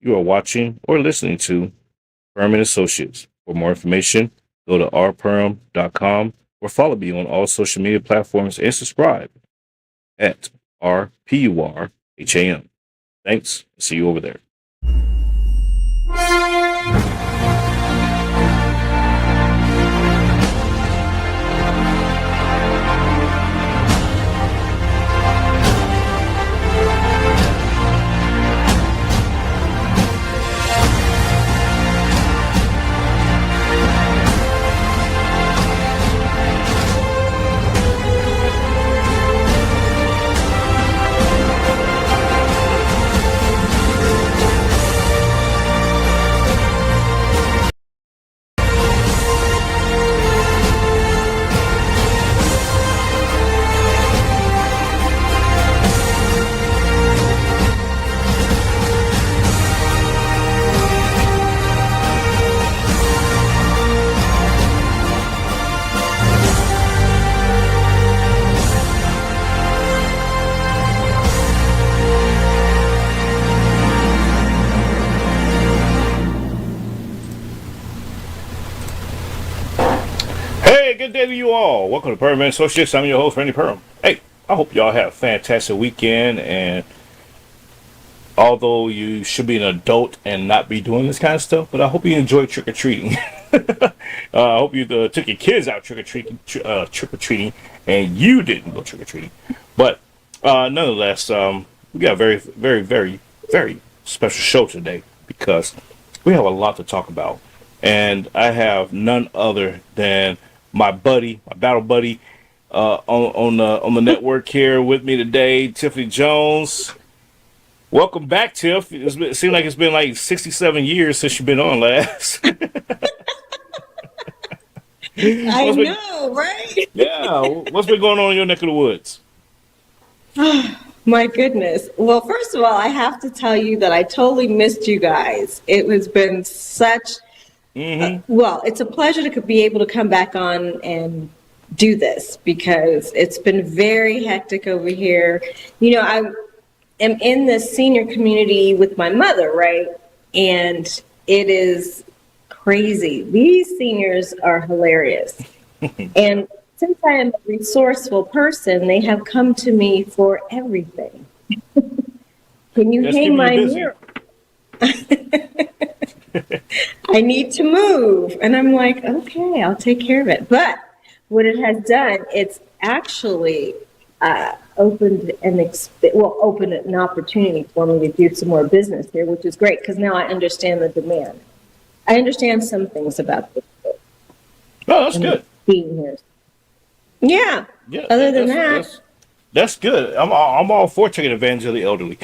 You are watching or listening to Purham and Associates. For more information, go to rpurham.com or follow me on all social media platforms and subscribe at RPURHAM. Thanks. See you over there. Hey, good day to you all. Welcome to Purham and Associates. I'm your host, Randy Purham. Hey, I hope y'all have a fantastic weekend. And although you should be an adult and not be doing this kind of stuff, but I hope you enjoy trick or treating. I hope you took your kids out trick or treating, and you didn't go trick or treating. But nonetheless, we got a very, very, very, very special show today because we have a lot to talk about, and I have none other than my buddy, my battle buddy, on the network here with me today, Tiffani Jones. Welcome back, Tiff. It seems like it's been like 67 years since you've been on last. I know, right? Yeah. What's been going on in your neck of the woods? My goodness. Well, first of all, I have to tell you that I totally missed you guys. It has been such, well, it's a pleasure to be able to come back on and do this because it's been very hectic over here. You know, I am in this senior community with my mother, right? And it is crazy. These seniors are hilarious. And since I am a resourceful person, they have come to me for everything. Can you hang my mirror? I need to move. And I'm like, okay, I'll take care of it. But what it has done, it's actually opened an opportunity for me to do some more business here, which is great because now I understand the demand. I understand some things about this. Oh, that's good. Being here. Yeah. Other than that's good. I'm all for taking advantage of the elderly.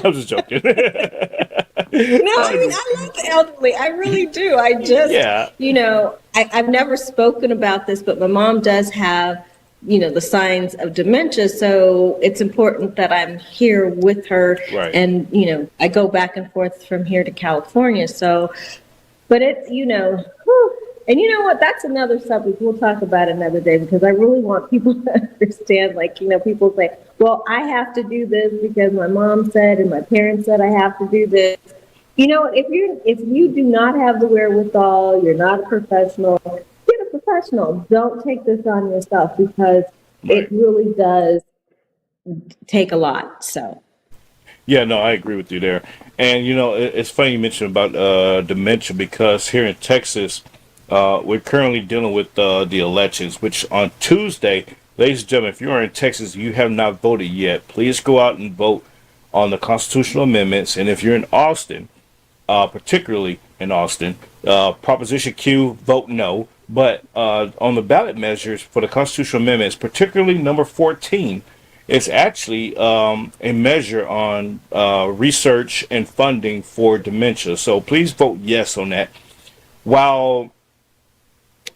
I'm just joking. No, I mean, I love the elderly. I really do. I just, you know, I've never spoken about this, but my mom does have, you know, the signs of dementia. So it's important that I'm here with her. Right. And, you know, I go back and forth from here to California. So, but it's, you know, whew. And you know what? That's another subject we'll talk about another day because I really want people to understand, like, you know, people say, well, I have to do this because my mom said and my parents said I have to do this. You know, if you do not have the wherewithal, you're not a professional, get a professional. Don't take this on yourself because it really does take a lot. So. Yeah, no, I agree with you there. And, you know, it's funny you mentioned about dementia because here in Texas, we're currently dealing with the elections, which on Tuesday, ladies and gentlemen, if you are in Texas, you have not voted yet, please go out and vote on the constitutional amendments. And if you're in Austin, particularly in Austin, Proposition Q, vote no. But on the ballot measures for the constitutional amendments, particularly number 14, it's actually a measure on research and funding for dementia. So please vote yes on that. While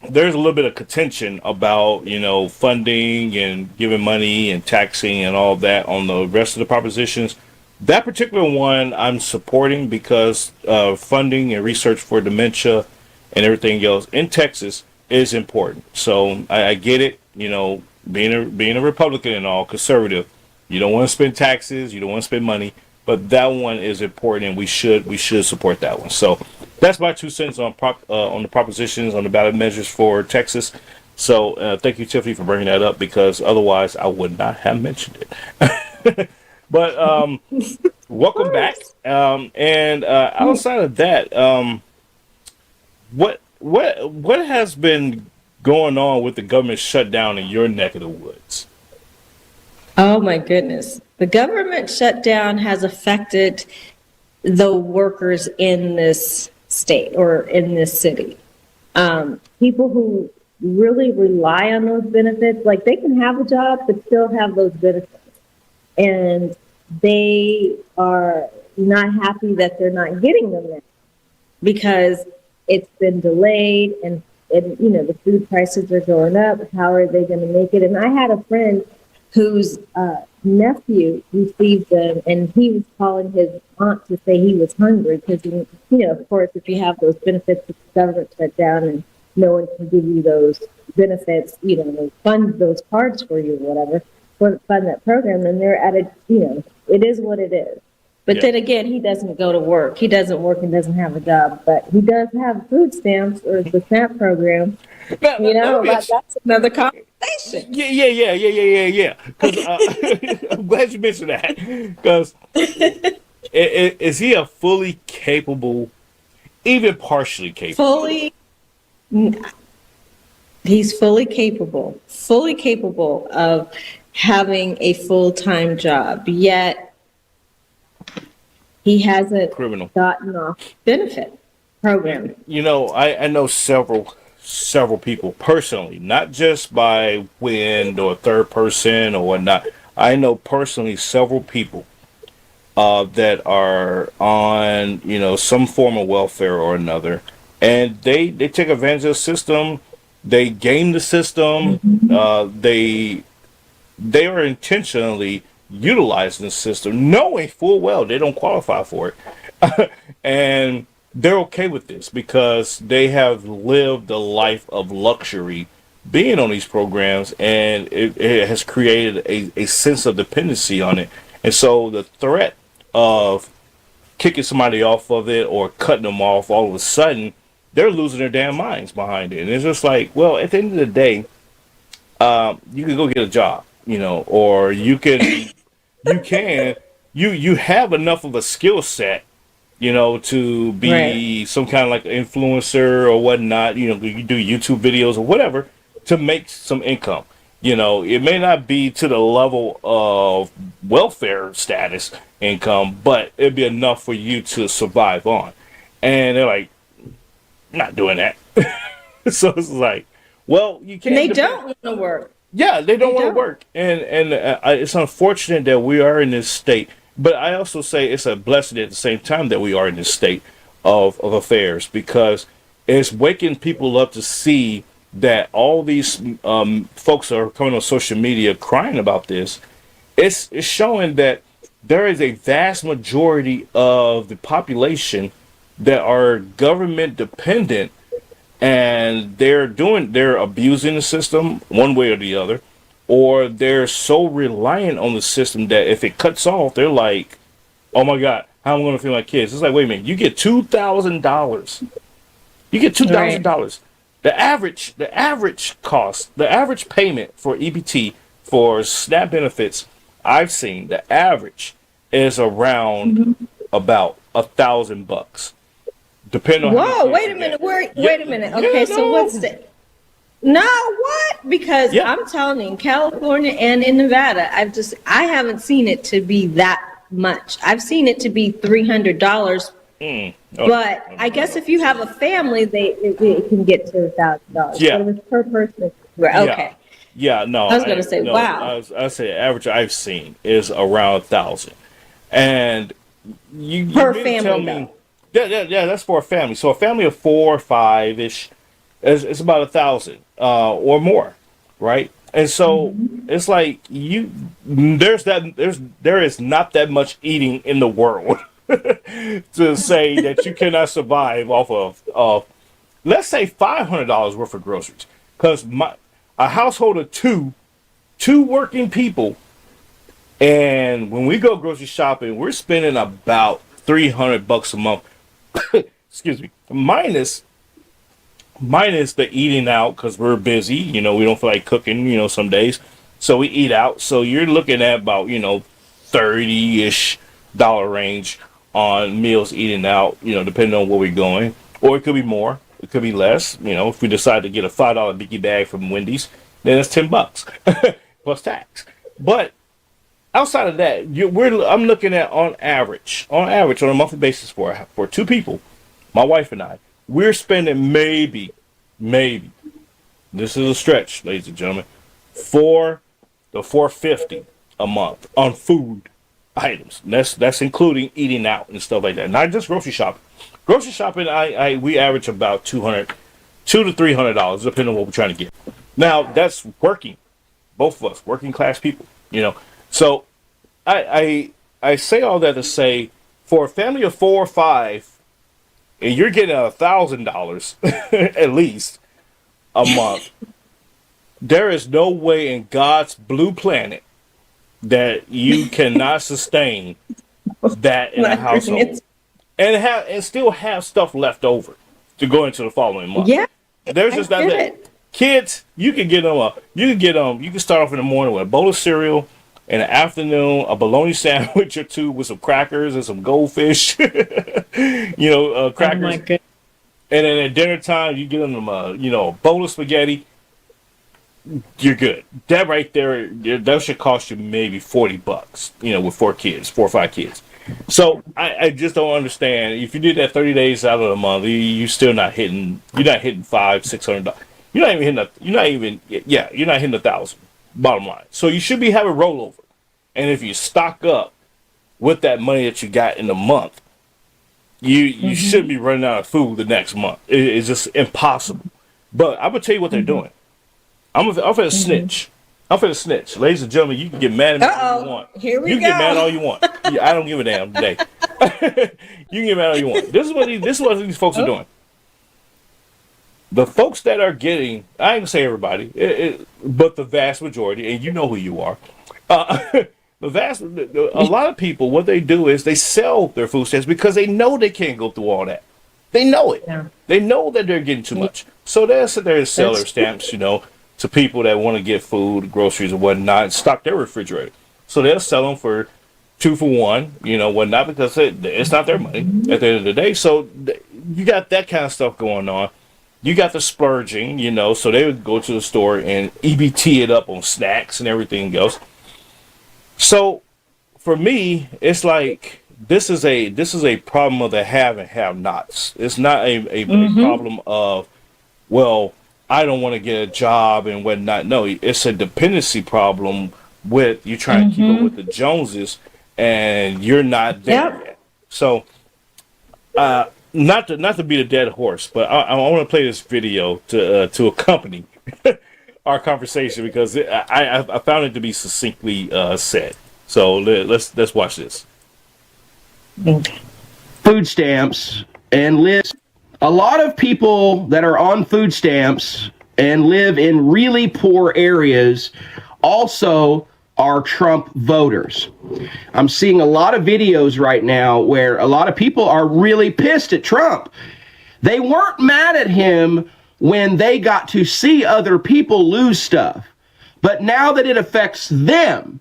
there's a little bit of contention about, you know, funding and giving money and taxing and all that on the rest of the propositions, that particular one I'm supporting because funding and research for dementia and everything else in Texas is important. So I get it, you know, being a Republican and all, conservative, you don't want to spend taxes, you don't want to spend money, but that one is important, and we should support that one. So that's my 2 cents on the propositions on the ballot measures for Texas. So thank you, Tiffany, for bringing that up, because otherwise I would not have mentioned it. But welcome back. And outside of that, what has been going on with the government shutdown in your neck of the woods? Oh my goodness. The government shutdown has affected the workers in this state or in this city. People who really rely on those benefits, like they can have a job but still have those benefits. And they are not happy that they're not getting them now because it's been delayed and the food prices are going up. How are they going to make it? And I had a friend whose nephew received them, and he was calling his aunt to say he was hungry because, of course, if you have those benefits, the government shut down and no one can give you those benefits, they fund those cards for you or whatever, fund that program, and they're at a, it is what it is. But then again, he doesn't go to work. He doesn't work and doesn't have a job, but he does have food stamps or the SNAP program. That's another conversation. Yeah. Because I'm glad you mentioned that. Because is he a fully capable, even partially capable? He's fully capable of having a full-time job, yet he hasn't gotten off benefit program. I know several people personally, not just by wind or third person or whatnot. I know personally several people that are on, some form of welfare or another, and they take advantage of the system. They game the system. They are intentionally utilizing the system, knowing full well they don't qualify for it. And they're okay with this because they have lived a life of luxury being on these programs, and it has created a sense of dependency on it. And so the threat of kicking somebody off of it or cutting them off, all of a sudden, they're losing their damn minds behind it. And it's just like, well, at the end of the day, you can go get a job, or you have enough of a skill set, to be some kind of like influencer or whatnot. You do YouTube videos or whatever to make some income. It may not be to the level of welfare status income, but it'd be enough for you to survive on. And they're like, not doing that. So it's like, well, you can't. They don't want to work. Yeah, they don't want to work, and it's unfortunate that we are in this state. But I also say it's a blessing at the same time that we are in this state of affairs, because it's waking people up to see that all these folks are coming on social media crying about this. It's showing that there is a vast majority of the population that are government dependent, and they're abusing the system one way or the other, or they're so reliant on the system that if it cuts off, they're like, oh my God, how am I going to feel like kids? It's like, wait a minute, you get $2,000. You get $2,000. Right. The average payment for EBT for SNAP benefits I've seen, the average is around about $1,000. Depending on. Whoa! Wait a minute. Wait a minute. Okay, so what's the? No, what? Because I'm telling you, in California and in Nevada, I haven't seen it to be that much. I've seen it to be $300. But I guess if you have a family, it can get to $1,000. Yeah. But it's per person. Okay. Yeah. No. I was going to say, wow. I say the average I've seen is around 1,000, and you per family tell me. Yeah, that's for a family. So a family of 4 or 5-ish, it's about 1,000 or more, right? And so it's like there is not that much eating in the world to say that you cannot survive off of let's say $500 worth of groceries, because a household of two working people And when we go grocery shopping, we're spending about $300 a month. Excuse me, minus the eating out because we're busy. You know, we don't feel like cooking. You know, some days, so we eat out. So you're looking at about 30-ish dollar range on meals eating out. You know, depending on where we're going, or it could be more. It could be less. You know, if we decide to get a $5 biggie bag from Wendy's, then it's $10 plus tax. But outside of that, I'm looking at on average on a monthly basis for two people, my wife and I, we're spending maybe, this is a stretch, ladies and gentlemen, for the $450 a month on food items. That's including eating out and stuff like that. Not just grocery shopping. Grocery shopping, we average about $200 to $300, depending on what we're trying to get. Now that's working, both of us, working class people. So I say all that to say, for a family of 4 or 5, and you're getting $1,000 at least a month, there is no way in God's blue planet that you cannot sustain that in a household and still have stuff left over to go into the following month. Yeah, there's just that. Kids, you can start off in the morning with a bowl of cereal. In the afternoon, a bologna sandwich or two with some crackers and some goldfish, crackers. Oh my goodness. And then at dinner time, you give them a bowl of spaghetti. You're good. That right there, that should cost you maybe $40. With 4 or 5 kids. So I just don't understand. If you did that 30 days out of the month, you're still not hitting. You're not hitting $500-$600. You're not even hitting $1,000. Bottom line. So you should be having rollover. And if you stock up with that money that you got in the month, you shouldn't be running out of food the next month. It's just impossible. But I'm going to tell you what they're doing. I'm finna snitch. I'm finna snitch. Ladies and gentlemen, you can get mad at me all you want. Here we go. You can get mad all you want. I don't give a damn today. You can get mad all you want. This is what these folks are doing. The folks that are getting, I ain't gonna say everybody, but the vast majority, and you know who you are. A lot of people, what they do is they sell their food stamps because they know they can't go through all that. They know it. Yeah. They know that they're getting too much. So they'll sit there and sell their stamps, to people that want to get food, groceries, and whatnot, and stock their refrigerator. So they'll sell them for 2 for 1, whatnot, because it's not their money at the end of the day. So you got that kind of stuff going on. You got the splurging, so they would go to the store and EBT it up on snacks and everything else. So for me, it's like this is a problem of the have and have nots. It's not a problem of, well, I don't want to get a job and whatnot. No, it's a dependency problem with you trying to keep up with the Joneses and you're not there yet. So not to beat a dead horse, but I want to play this video to accompany our conversation because I found it to be succinctly said. So let's watch this. Food stamps and live. A lot of people that are on food stamps and live in really poor areas also are Trump voters. I'm seeing a lot of videos right now where a lot of people are really pissed at Trump. They weren't mad at him when they got to see other people lose stuff, but now that it affects them.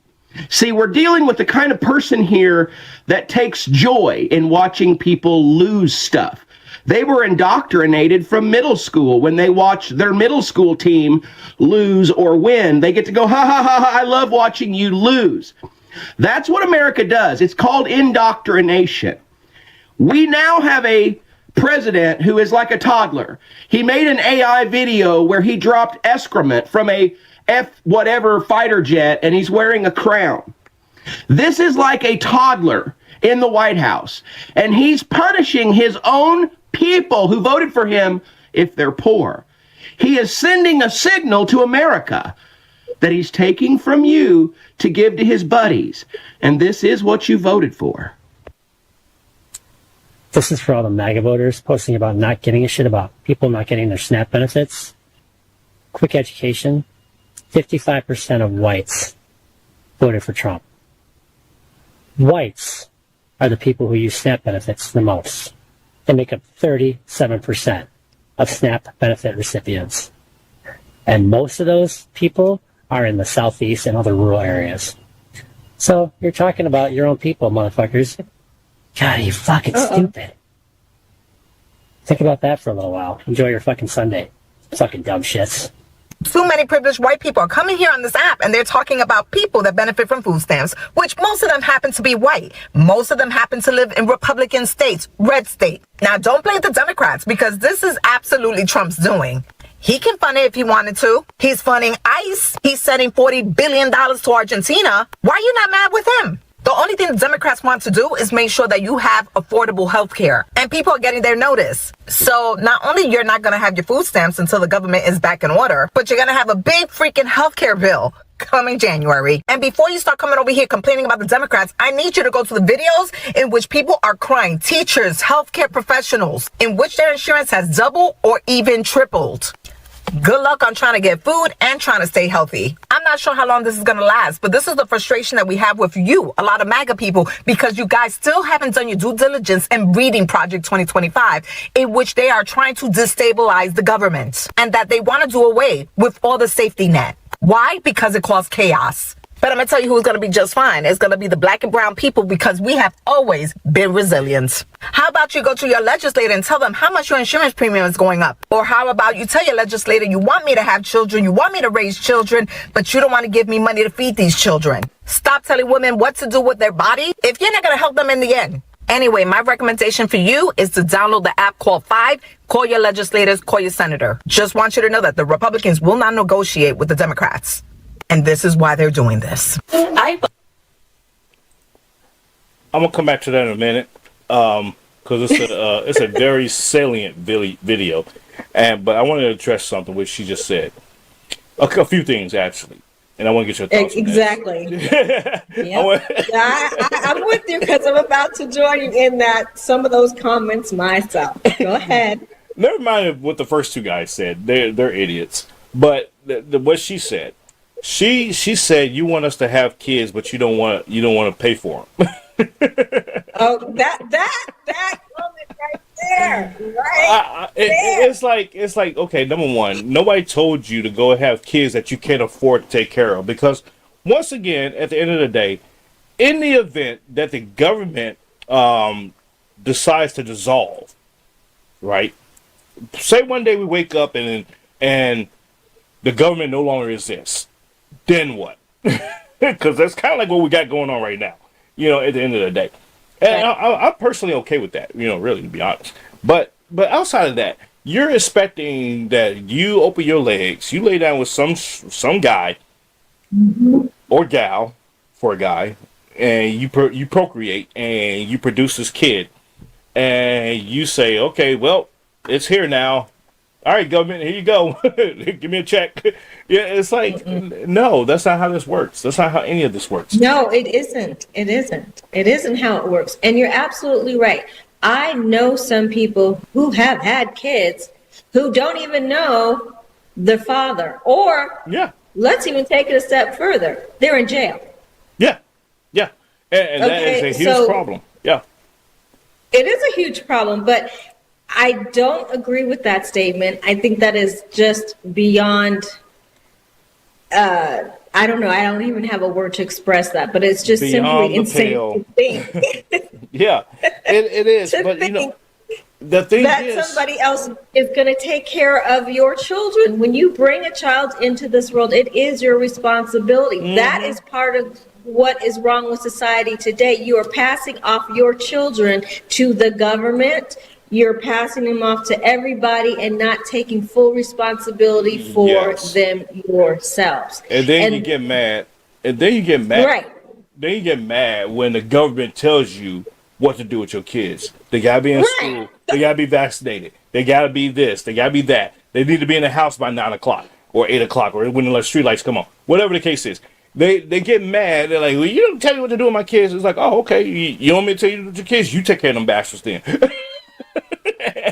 See, we're dealing with the kind of person here that takes joy in watching people lose stuff. They were indoctrinated from middle school. When they watch their middle school team lose or win, they get to go, ha, ha, ha, ha, I love watching you lose. That's what America does. It's called indoctrination. We now have a president who is like a toddler. He made an AI video where he dropped excrement from a F-whatever fighter jet, and he's wearing a crown. This is like a toddler in the White House, and he's punishing his own people who voted for him if they're poor. He is sending a signal to America that he's taking from you to give to his buddies, and this is what you voted for. This is for all the MAGA voters posting about not giving a shit about people not getting their SNAP benefits. Quick education. 55% of whites voted for Trump. Whites are the people who use SNAP benefits the most. They make up 37% of SNAP benefit recipients. And most of those people are in the Southeast and other rural areas. So you're talking about your own people, motherfuckers. God, you fucking stupid. Think about that for a little while. Enjoy your fucking Sunday. Fucking dumb shits. Too many privileged white people are coming here on this app and they're talking about people that benefit from food stamps, which most of them happen to be white. Most of them happen to live in Republican states, red state. Now, don't blame the Democrats because this is absolutely Trump's doing. He can fund it if he wanted to. He's funding ICE. He's sending $40 billion to Argentina. Why are you not mad with him? The only thing the Democrats want to do is make sure that you have affordable health care and people are getting their notice. So not only you're not going to have your food stamps until the government is back in order, but you're going to have a big freaking health care bill coming January. And before you start coming over here complaining about the Democrats, I need you to go to the videos in which people are crying, teachers, healthcare professionals, in which their insurance has doubled or even tripled. Good luck on trying to get food and trying to stay healthy. I'm not sure how long this is going to last, but this is the frustration that we have with you, a lot of MAGA people, because you guys still haven't done your due diligence in reading Project 2025, in which they are trying to destabilize the government and that they want to do away with all the safety net. Why? Because it caused chaos. But I'm going to tell you who's going to be just fine. It's going to be the black and brown people because we have always been resilient. How about you go to your legislator and tell them how much your insurance premium is going up? Or how about you tell your legislator you want me to have children, you want me to raise children, but you don't want to give me money to feed these children. Stop telling women what to do with their body if you're not going to help them in the end. Anyway, my recommendation for you is to download the app called 5, call your legislators, call your senator. Just want you to know that the Republicans will not negotiate with the Democrats. And this is why they're doing this. I'm gonna come back to that in a minute, because it's a very salient video, but I wanted to address something which she just said. A few things actually, and I want to get your thoughts. Exactly. I'm with you because I'm about to join you in that some of those comments myself. Go ahead. Never mind what the first two guys said. They're idiots. But what she said. She said you want us to have kids, but you don't want to pay for them. Oh, that moment right there, right? It's like okay. Number one, nobody told you to go have kids that you can't afford to take care of, because once again, at the end of the day, in the event that the government decides to dissolve, right? Say one day we wake up and the government no longer exists. Then what? Because that's kind of like what we got going on right now, at the end of the day. And I'm personally okay with that, really, to be honest. But outside of that, you're expecting that you open your legs, you lay down with some guy or gal for a guy, and you procreate, and you produce this kid, and you say, okay, well, it's here now. All right, government, here you go. Give me a check. Yeah, it's like, no, that's not how this works. That's not how any of this works. No, it isn't. It isn't. It isn't how it works. And you're absolutely right. I know some people who have had kids who don't even know the father. Or, let's even take it a step further. They're in jail. Yeah. And that is a huge problem. Yeah. It is a huge problem, but I don't agree with that statement. I think that is just beyond, I don't know. I don't even have a word to express that, but it's just beyond simply insane to think. Yeah, it is. But the thing that somebody else is going to take care of your children. When you bring a child into this world, it is your responsibility. That is part of what is wrong with society today. You are passing off your children to the government. You're passing them off to everybody and not taking full responsibility for them yourselves. And then you get mad. Right. Then you get mad when the government tells you what to do with your kids. They gotta be in school. They gotta be vaccinated. They gotta be this. They gotta be that. They need to be in the house by 9 o'clock or 8 o'clock or when the street lights come on. Whatever the case is. They get mad. They're like, well, you don't tell me what to do with my kids. It's like, oh, okay. You want me to tell you with your kids? You take care of them bastards then.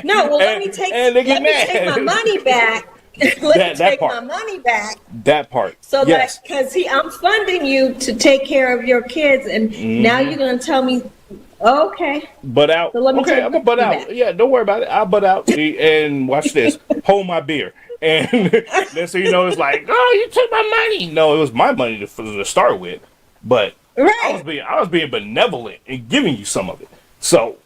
No, well, let me take my money back let me take part. my money back. That part. So Yes. that, because I'm funding you to take care of your kids, and now you're going to tell me, okay, Butt out. so let me Okay, take I'm my gonna butt money out. back. Yeah, don't worry about it. I'll butt out. And watch this. Hold my beer. And then so you know it's like, oh, you took my money. No, it was my money to start with. But Right. I was being benevolent and giving you some of it. So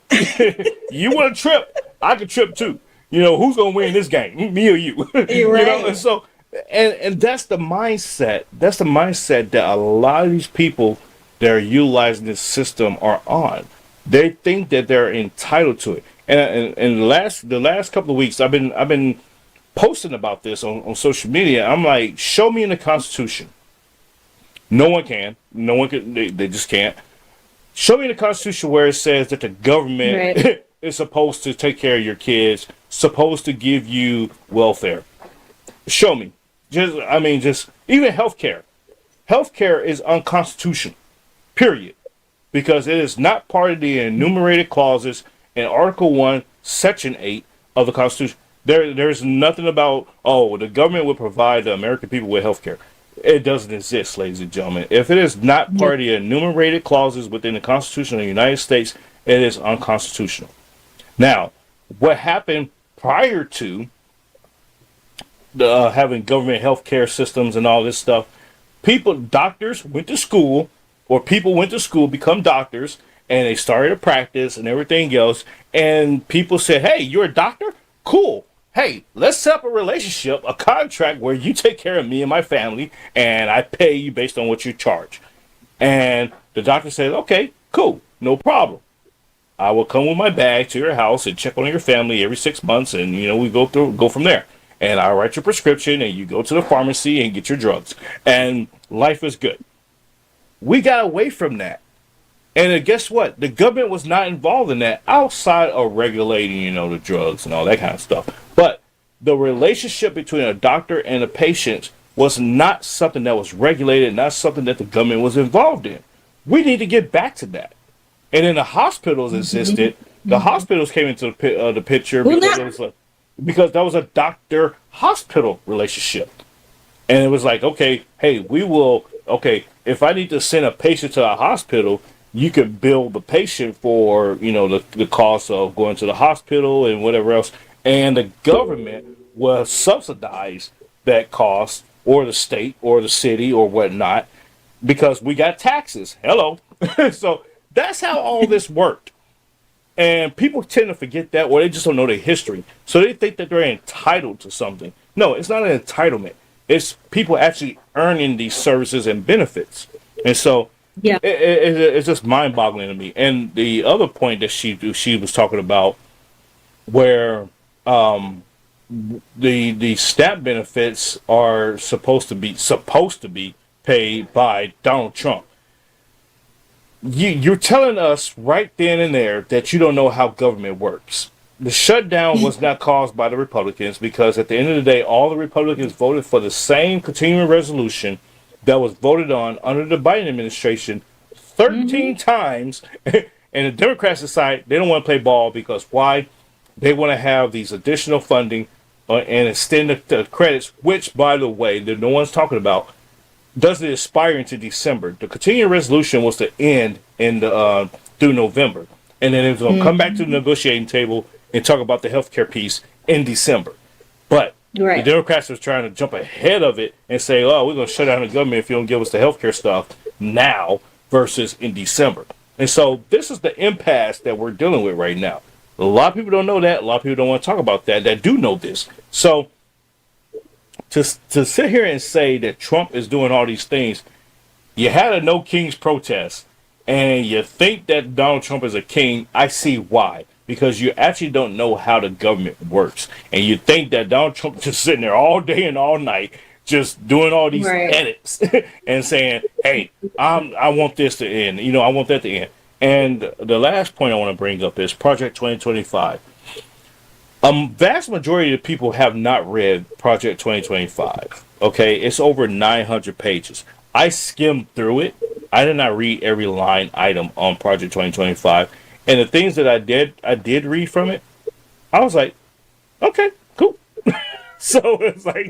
you want to trip, I could trip too. You know, who's gonna win this game? Me or you? You're You right. know, and so and that's the mindset. That's the mindset that a lot of these people that are utilizing this system are on. They think that they're entitled to it. And the last couple of weeks I've been posting about this on social media. I'm like, show me in the Constitution. No one can. No one can. They just can't. Show me in the Constitution where it says that the government Right. is supposed to take care of your kids, supposed to give you welfare. Show me. Just even healthcare. Healthcare is unconstitutional. Period. Because it is not part of the enumerated clauses in Article 1, Section 8 of the Constitution. There's nothing about, oh, the government will provide the American people with healthcare. It doesn't exist, ladies and gentlemen. If it is not part of the enumerated clauses within the Constitution of the United States, it is unconstitutional. Now, what happened prior to having government healthcare systems and all this stuff, doctors went to school, or people went to school, become doctors, and they started a practice and everything else, and people said, hey, you're a doctor? Cool. Hey, let's set up a relationship, a contract where you take care of me and my family, and I pay you based on what you charge. And the doctor says, okay, cool, no problem. I will come with my bag to your house and check on your family every 6 months, and we go from there. And I'll write your prescription, and you go to the pharmacy and get your drugs, and life is good. We got away from that. And guess what? The government was not involved in that outside of regulating, the drugs and all that kind of stuff. But the relationship between a doctor and a patient was not something that was regulated, not something that the government was involved in. We need to get back to that. And then the hospitals existed. The hospitals came into the picture because that was a doctor-hospital relationship. And it was like, okay, hey, if I need to send a patient to a hospital, you can bill the patient for, the cost of going to the hospital and whatever else. And the government will subsidize that cost, or the state or the city or whatnot, because we got taxes. Hello. So that's how all this worked. And people tend to forget that, or they just don't know their history. So they think that they're entitled to something. No, it's not an entitlement. It's people actually earning these services and benefits. And so it's just mind-boggling to me. And the other point that she was talking about, where the SNAP benefits are supposed to be paid by Donald Trump. You're telling us right then and there that you don't know how government works. The shutdown was not caused by the Republicans, because at the end of the day, all the Republicans voted for the same continuing resolution that was voted on under the Biden administration 13 times. And the Democrats decide they don't want to play ball, because why? They want to have these additional funding and extend the credits, which, by the way, that no one's talking about, doesn't expire into December. The continuing resolution was to end through November. And then it was going to come back to the negotiating table and talk about the healthcare piece in December. But the Democrats was trying to jump ahead of it and say, oh, we're going to shut down the government if you don't give us the healthcare stuff now versus in December. And so this is the impasse that we're dealing with right now. A lot of people don't know that. A lot of people don't want to talk about that do know this. So to sit here and say that Trump is doing all these things, you had a No Kings protest, and you think that Donald Trump is a king. I see why. Because you actually don't know how the government works. And you think that Donald Trump is just sitting there all day and all night just doing all these edits and saying, hey, I want this to end. I want that to end. And the last point I want to bring up is Project 2025. Vast majority of the people have not read Project 2025. Okay, it's over 900 pages. I skimmed through it. I did not read every line item on Project 2025. And the things that I did read from it, I was like, okay, cool. So it's like,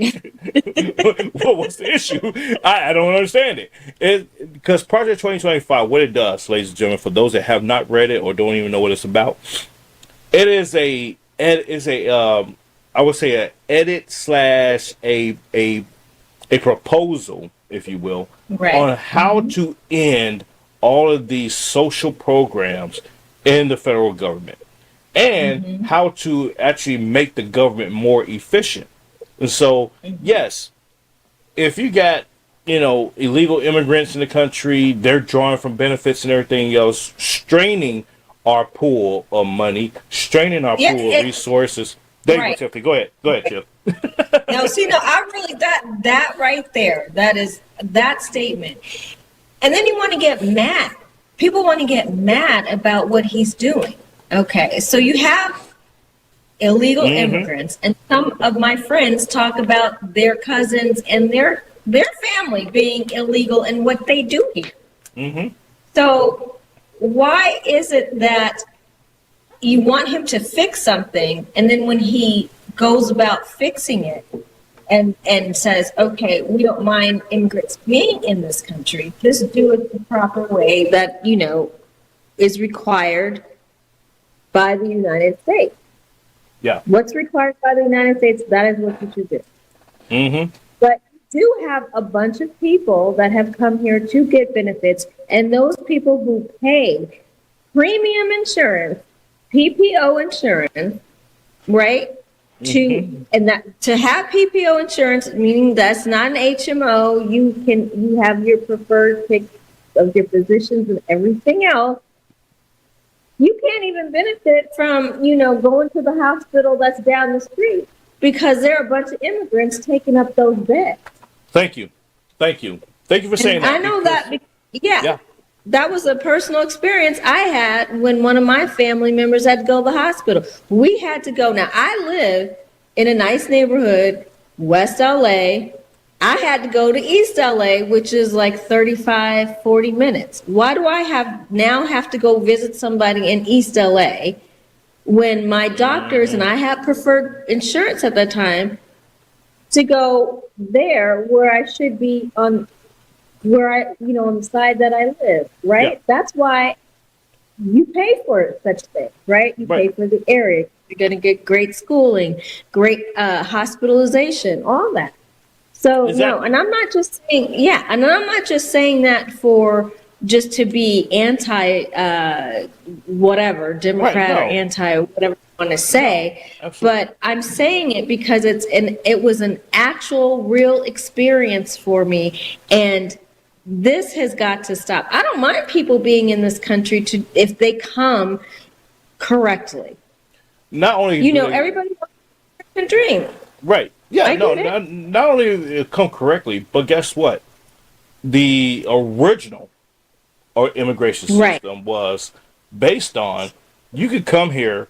well, what's the issue? I don't understand it. Because Project 2025, what it does, ladies and gentlemen, for those that have not read it or don't even know what it's about, I would say a edit slash a proposal, if you will, Right. on how to end all of these social programs in the federal government and how to actually make the government more efficient. And so, yes, if you got, illegal immigrants in the country, they're drawing from benefits and everything else, straining our pool of money, straining our pool of resources. There you go, Tiffany. Go ahead. Go ahead, Tiff. I really, that right there, that statement. And then you want to get mad. People want to get mad about what he's doing. Okay, so you have illegal immigrants, and some of my friends talk about their cousins and their family being illegal and what they do here. So why is it that you want him to fix something, and then when he goes about fixing it and says, okay, we don't mind immigrants being in this country, just do it the proper way that, is required by the United States. Yeah. What's required by the United States, that is what you should do. But you do have a bunch of people that have come here to get benefits, and those people who pay premium insurance, PPO insurance, right? To have PPO insurance, meaning that's not an HMO, you have your preferred pick of your physicians and everything else. You can't even benefit from, going to the hospital that's down the street because there are a bunch of immigrants taking up those beds. Thank you for saying that. I know that. That was a personal experience I had when one of my family members had to go to the hospital. We had to go. Now, I live in a nice neighborhood, West LA. I had to go to East LA, which is like 35, 40 minutes. Why do I have to go visit somebody in East LA when my doctors, and I had preferred insurance at that time, to go there where I should be on the side that I live, right? Yeah. That's why you pay for such things, right? You pay for the area. You're going to get great schooling, great hospitalization, all that. So, no, and I'm not just saying, that for just to be anti whatever, Democrat or anti whatever you want to say, but I'm saying it because it was an actual real experience for me, and this has got to stop. I don't mind people being in this country if they come correctly. Not only everybody wants a dream. Right. Yeah, not only come correctly, but guess what? The original immigration system was based on you could come here,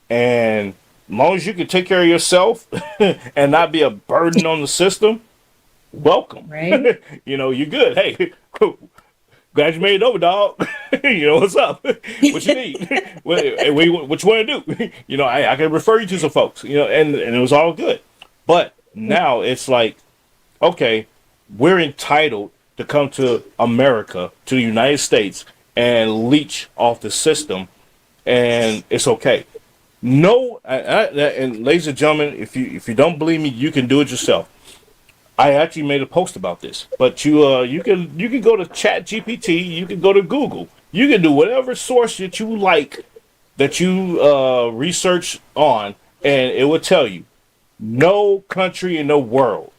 and as long as you can take care of yourself and not be a burden on the system, welcome. Right. You're good. Hey, glad you made it over, dog. What's up? What you need? What you want to do? I can refer you to some folks, and it was all good. But now it's like, okay, we're entitled to come to America, to the United States, and leech off the system, and it's okay. No, and ladies and gentlemen, if you don't believe me, you can do it yourself. I actually made a post about this, but you can go to ChatGPT, you can go to Google, you can do whatever source that you like, that you research on, and it will tell you. No country in the world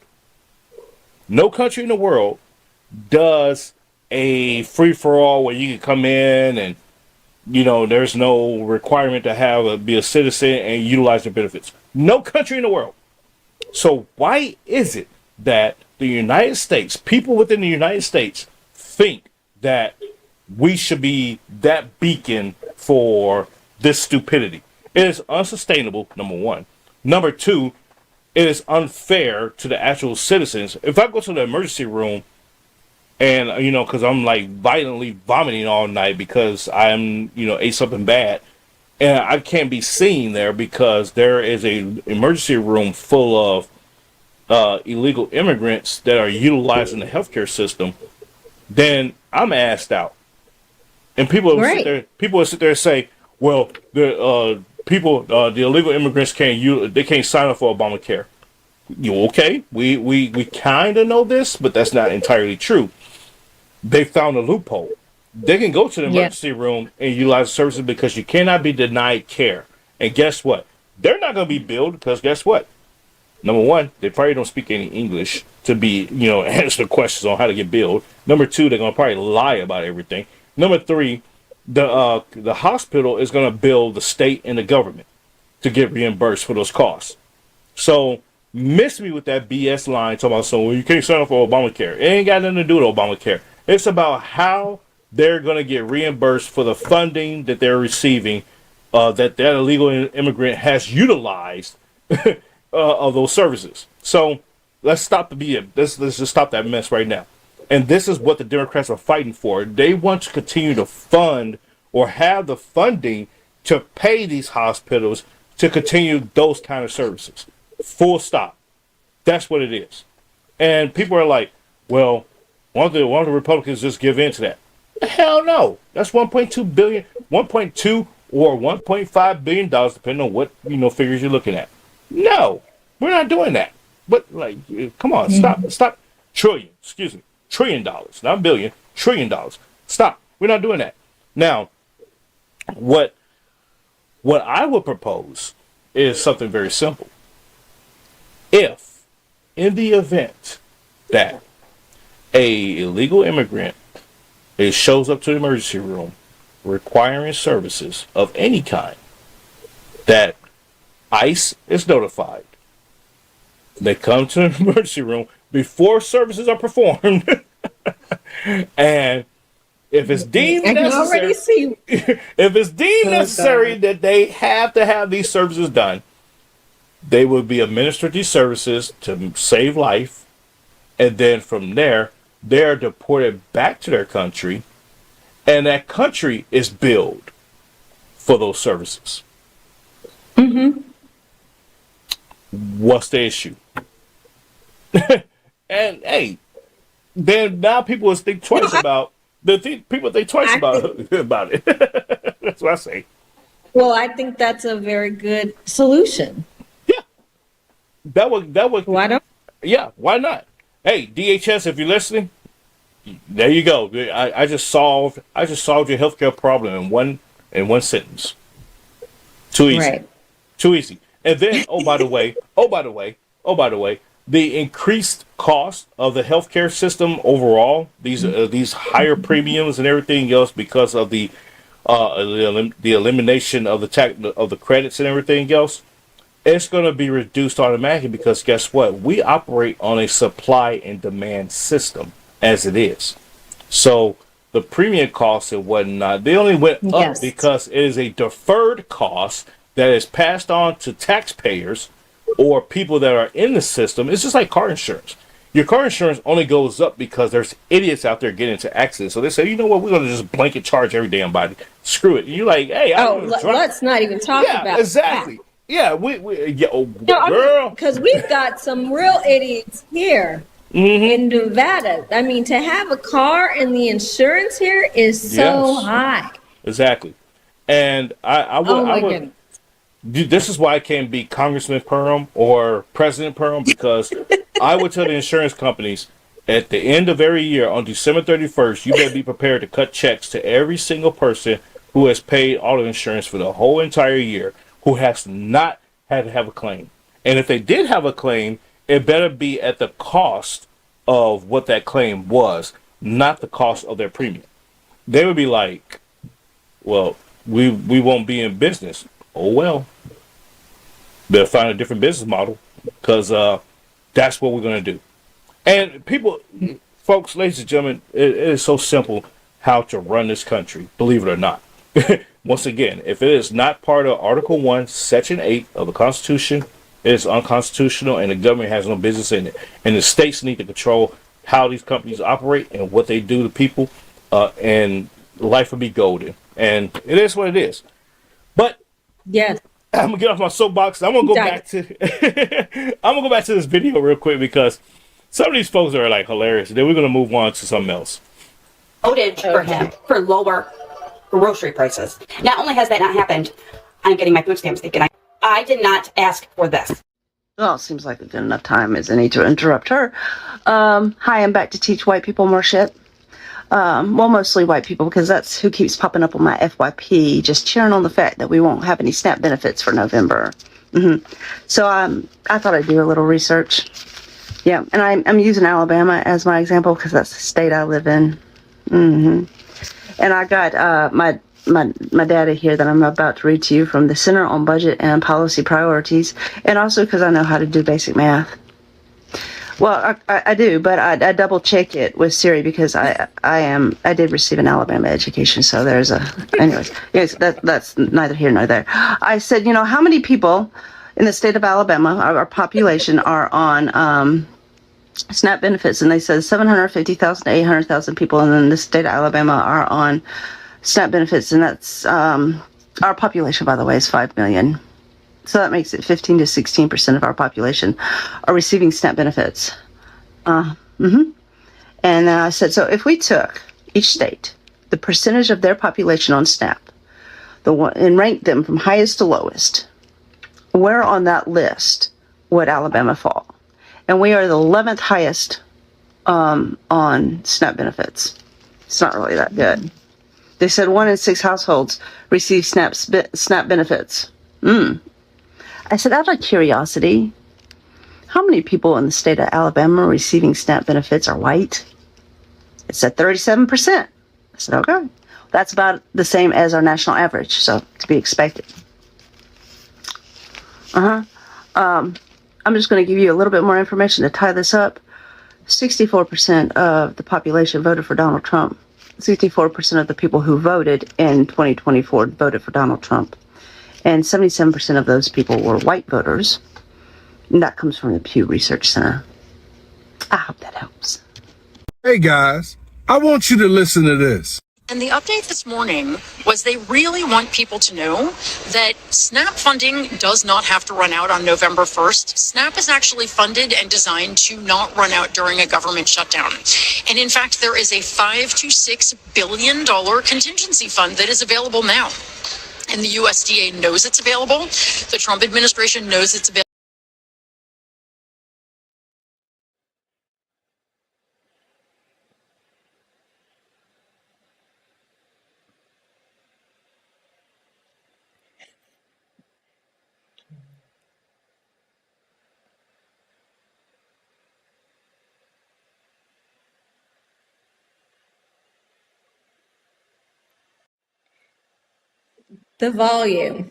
does a free-for-all where you can come in and, there's no requirement to be a citizen and utilize their benefits. No country in the world. So why is it that the United States, people within the United States, think that we should be that beacon for this stupidity? It is unsustainable, number one. Number two, it is unfair to the actual citizens. If I go to the emergency room and, because I'm like violently vomiting all night because I'm, ate something bad, and I can't be seen there because there is a emergency room full of illegal immigrants that are utilizing the healthcare system, then I'm asked out. And people will sit there. People will sit there and say, "Well, the the illegal immigrants they can't sign up for Obamacare." You okay? We kind of know this, but that's not entirely true. They found a loophole. They can go to the emergency room and utilize services because you cannot be denied care. And guess what? They're not going to be billed because guess what? Number one, they probably don't speak any English to be, answer questions on how to get billed. Number two, they're going to probably lie about everything. Number three, the hospital is going to bill the state and the government to get reimbursed for those costs. So miss me with that BS line talking about well, you can't sign up for Obamacare. It ain't got nothing to do with Obamacare. It's about how they're going to get reimbursed for the funding that they're receiving that illegal immigrant has utilized of those services. So let's stop the BS. Let's just stop that mess right now. And this is what the Democrats are fighting for. They want to continue to fund or have the funding to pay these hospitals to continue those kind of services. Full stop. That's what it is. And people are like, well, why don't the Republicans just give in to that? Hell no. That's 1.2 billion, 1.2 or 1.5 billion dollars, depending on what figures you're looking at. No, we're not doing that. But come on, stop. $1 trillion, not billion, $1 trillion. Stop. We're not doing that. Now, what I would propose is something very simple. If, in the event that a illegal immigrant shows up to the emergency room requiring services of any kind, that ICE is notified. They come to the emergency room before services are performed, and if it's deemed necessary, that they have to have these services done, they will be administered these services to save life, and then from there, they're deported back to their country, and that country is billed for those services. Mm-hmm. What's the issue? And hey, then now people will think twice about about it. That's what I say. Well, I think that's a very good solution. Yeah, that would. Why don't? Yeah, why not? Hey, DHS, if you're listening, there you go. I just solved your healthcare problem in one sentence. Too easy. Right. Too easy. And then, by the way, the increased cost of the healthcare system overall, these higher premiums and everything else because of the elimination of the credits and everything else, it's going to be reduced automatically because guess what? We operate on a supply and demand system as it is. So the premium costs and whatnot, they only went up because it is a deferred cost that is passed on to taxpayers or people that are in the system. It's just like car insurance. Your car insurance only goes up because there's idiots out there getting into accidents. So they say, you know what, we're going to just blanket charge every damn body. Screw it. And you're like, hey, let's not even talk about exactly. that. Yeah, girl. Because we've got some real idiots here in Nevada. I mean, to have a car and the insurance here is so high. Exactly. And I would. This is why I can't be Congressman Purham or President Purham, because I would tell the insurance companies at the end of every year on December 31st, you better be prepared to cut checks to every single person who has paid auto insurance for the whole entire year, who has not had to have a claim. And if they did have a claim, it better be at the cost of what that claim was, not the cost of their premium. They would be like, well, we won't be in business. Oh, well, better find a different business model because that's what we're going to do. And people, folks, ladies and gentlemen, it is so simple how to run this country, believe it or not. Once again, if it is not part of Article 1, Section 8 of the Constitution, it is unconstitutional and the government has no business in it. And the states need to control how these companies operate and what they do to people, and life will be golden. And it is what it is. But yes, I'm gonna get off my soapbox. I'm gonna go Done. back to I'm gonna go back to this video real quick because some of these folks are like hilarious. Then we're gonna move on to something else. Voted for him for lower grocery prices. Not only has that not happened, I'm getting my food stamps taken. I did not ask for this. Well, it seems like a good enough time as any to interrupt her. Hi, I'm back to teach white people more shit. Well, mostly white people, because that's who keeps popping up on my FYP, just cheering on the fact that we won't have any SNAP benefits for November. So I thought I'd do a little research. Yeah, and I'm using Alabama as my example because that's the state I live in. And I got my data here that I'm about to read to you from the Center on Budget and Policy Priorities, and also because I know how to do basic math. Well, I do, but I double check it with Siri because I did receive an Alabama education, so there's a. Anyways, yes, that's neither here nor there. I said, how many people in the state of Alabama, our population, are on SNAP benefits, and they said 750,000 to 800,000 people in the state of Alabama are on SNAP benefits, and that's our population, by the way, is 5 million. So that makes it 15 to 16% of our population are receiving SNAP benefits. And I said, so if we took each state, the percentage of their population on SNAP, and ranked them from highest to lowest, where on that list would Alabama fall? And we are the 11th highest on SNAP benefits. It's not really that good. They said 1 in 6 households receive SNAP benefits. I said, out of curiosity, how many people in the state of Alabama receiving SNAP benefits are white? It said 37%. I said, okay. That's about the same as our national average, so to be expected. I'm just going to give you a little bit more information to tie this up. 64% of the population voted for Donald Trump. 64% of the people who voted in 2024 voted for Donald Trump. And 77% of those people were white voters. And that comes from the Pew Research Center. I hope that helps. Hey guys, I want you to listen to this. And the update this morning was they really want people to know that SNAP funding does not have to run out on November 1st. SNAP is actually funded and designed to not run out during a government shutdown. And in fact, there is a $5 to $6 billion contingency fund that is available now. And the USDA knows it's available. The Trump administration knows it's available. The volume.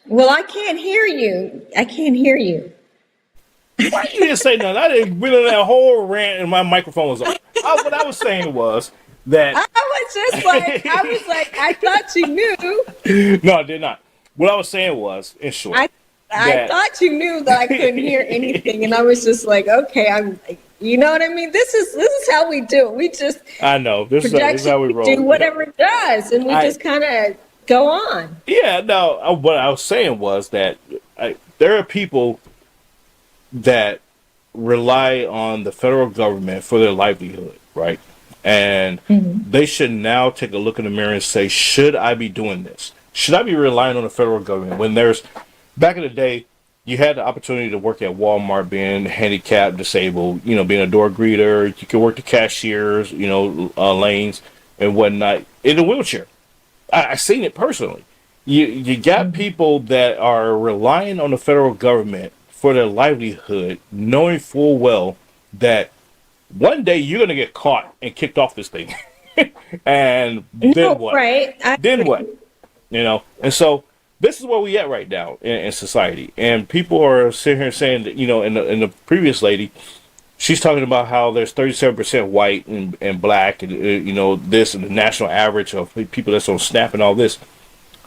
Well, I can't hear you. I can't hear you. Why you didn't say nothing? I didn't went on that whole rant and my microphone was on. What I was saying was that I was like, I thought you knew. no, I did not. What I was saying was, in short, I thought you knew that I couldn't hear anything, and I was just like, okay, you know what I mean? This is how we do it. We just I know this is how we roll. Do whatever it does, and we just kind of go on. Yeah, no. What I was saying was that there are people that rely on the federal government for their livelihood, right? And they should now take a look in the mirror and say, should I be doing this? Should I be relying on the federal government when back in the day, you had the opportunity to work at Walmart being handicapped, disabled, being a door greeter. You could work the cashiers, lanes and whatnot in a wheelchair. I've seen it personally. You got people that are relying on the federal government for their livelihood, knowing full well that one day you're going to get caught and kicked off this thing. And then what? Right. Then what? And so this is where we at right now in society. And people are sitting here saying that, in the previous lady, she's talking about how there's 37% white and black and, this and the national average of people that's on SNAP and all this.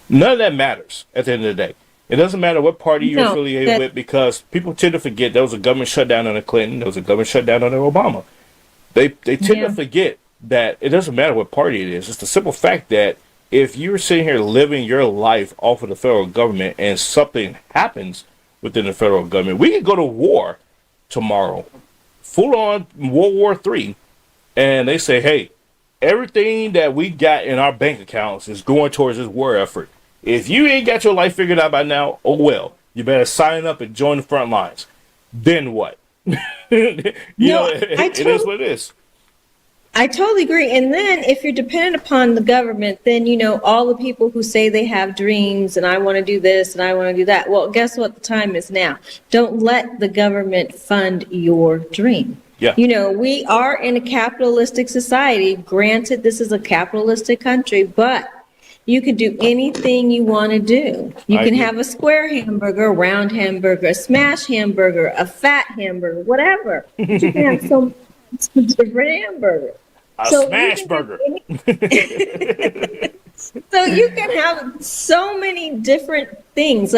None of that matters at the end of the day. It doesn't matter what party you're affiliated with, because people tend to forget there was a government shutdown under Clinton, there was a government shutdown under Obama. They tend to forget that it doesn't matter what party it is. It's the simple fact that if you're sitting here living your life off of the federal government and something happens within the federal government, we could go to war tomorrow, full on World War III, and they say, hey, everything that we got in our bank accounts is going towards this war effort. If you ain't got your life figured out by now, oh well, you better sign up and join the front lines. Then what? It is what it is. I totally agree. And then if you're dependent upon the government, then, all the people who say they have dreams and I want to do this and I want to do that. Well, guess what the time is now? Don't let the government fund your dream. Yeah. We are in a capitalistic society. Granted, this is a capitalistic country, but you can do anything you want to do. You can have a square hamburger, a round hamburger, a smash hamburger, a fat hamburger, whatever. But you can have so many different hamburgers. A smash burger. So you can have so many different things.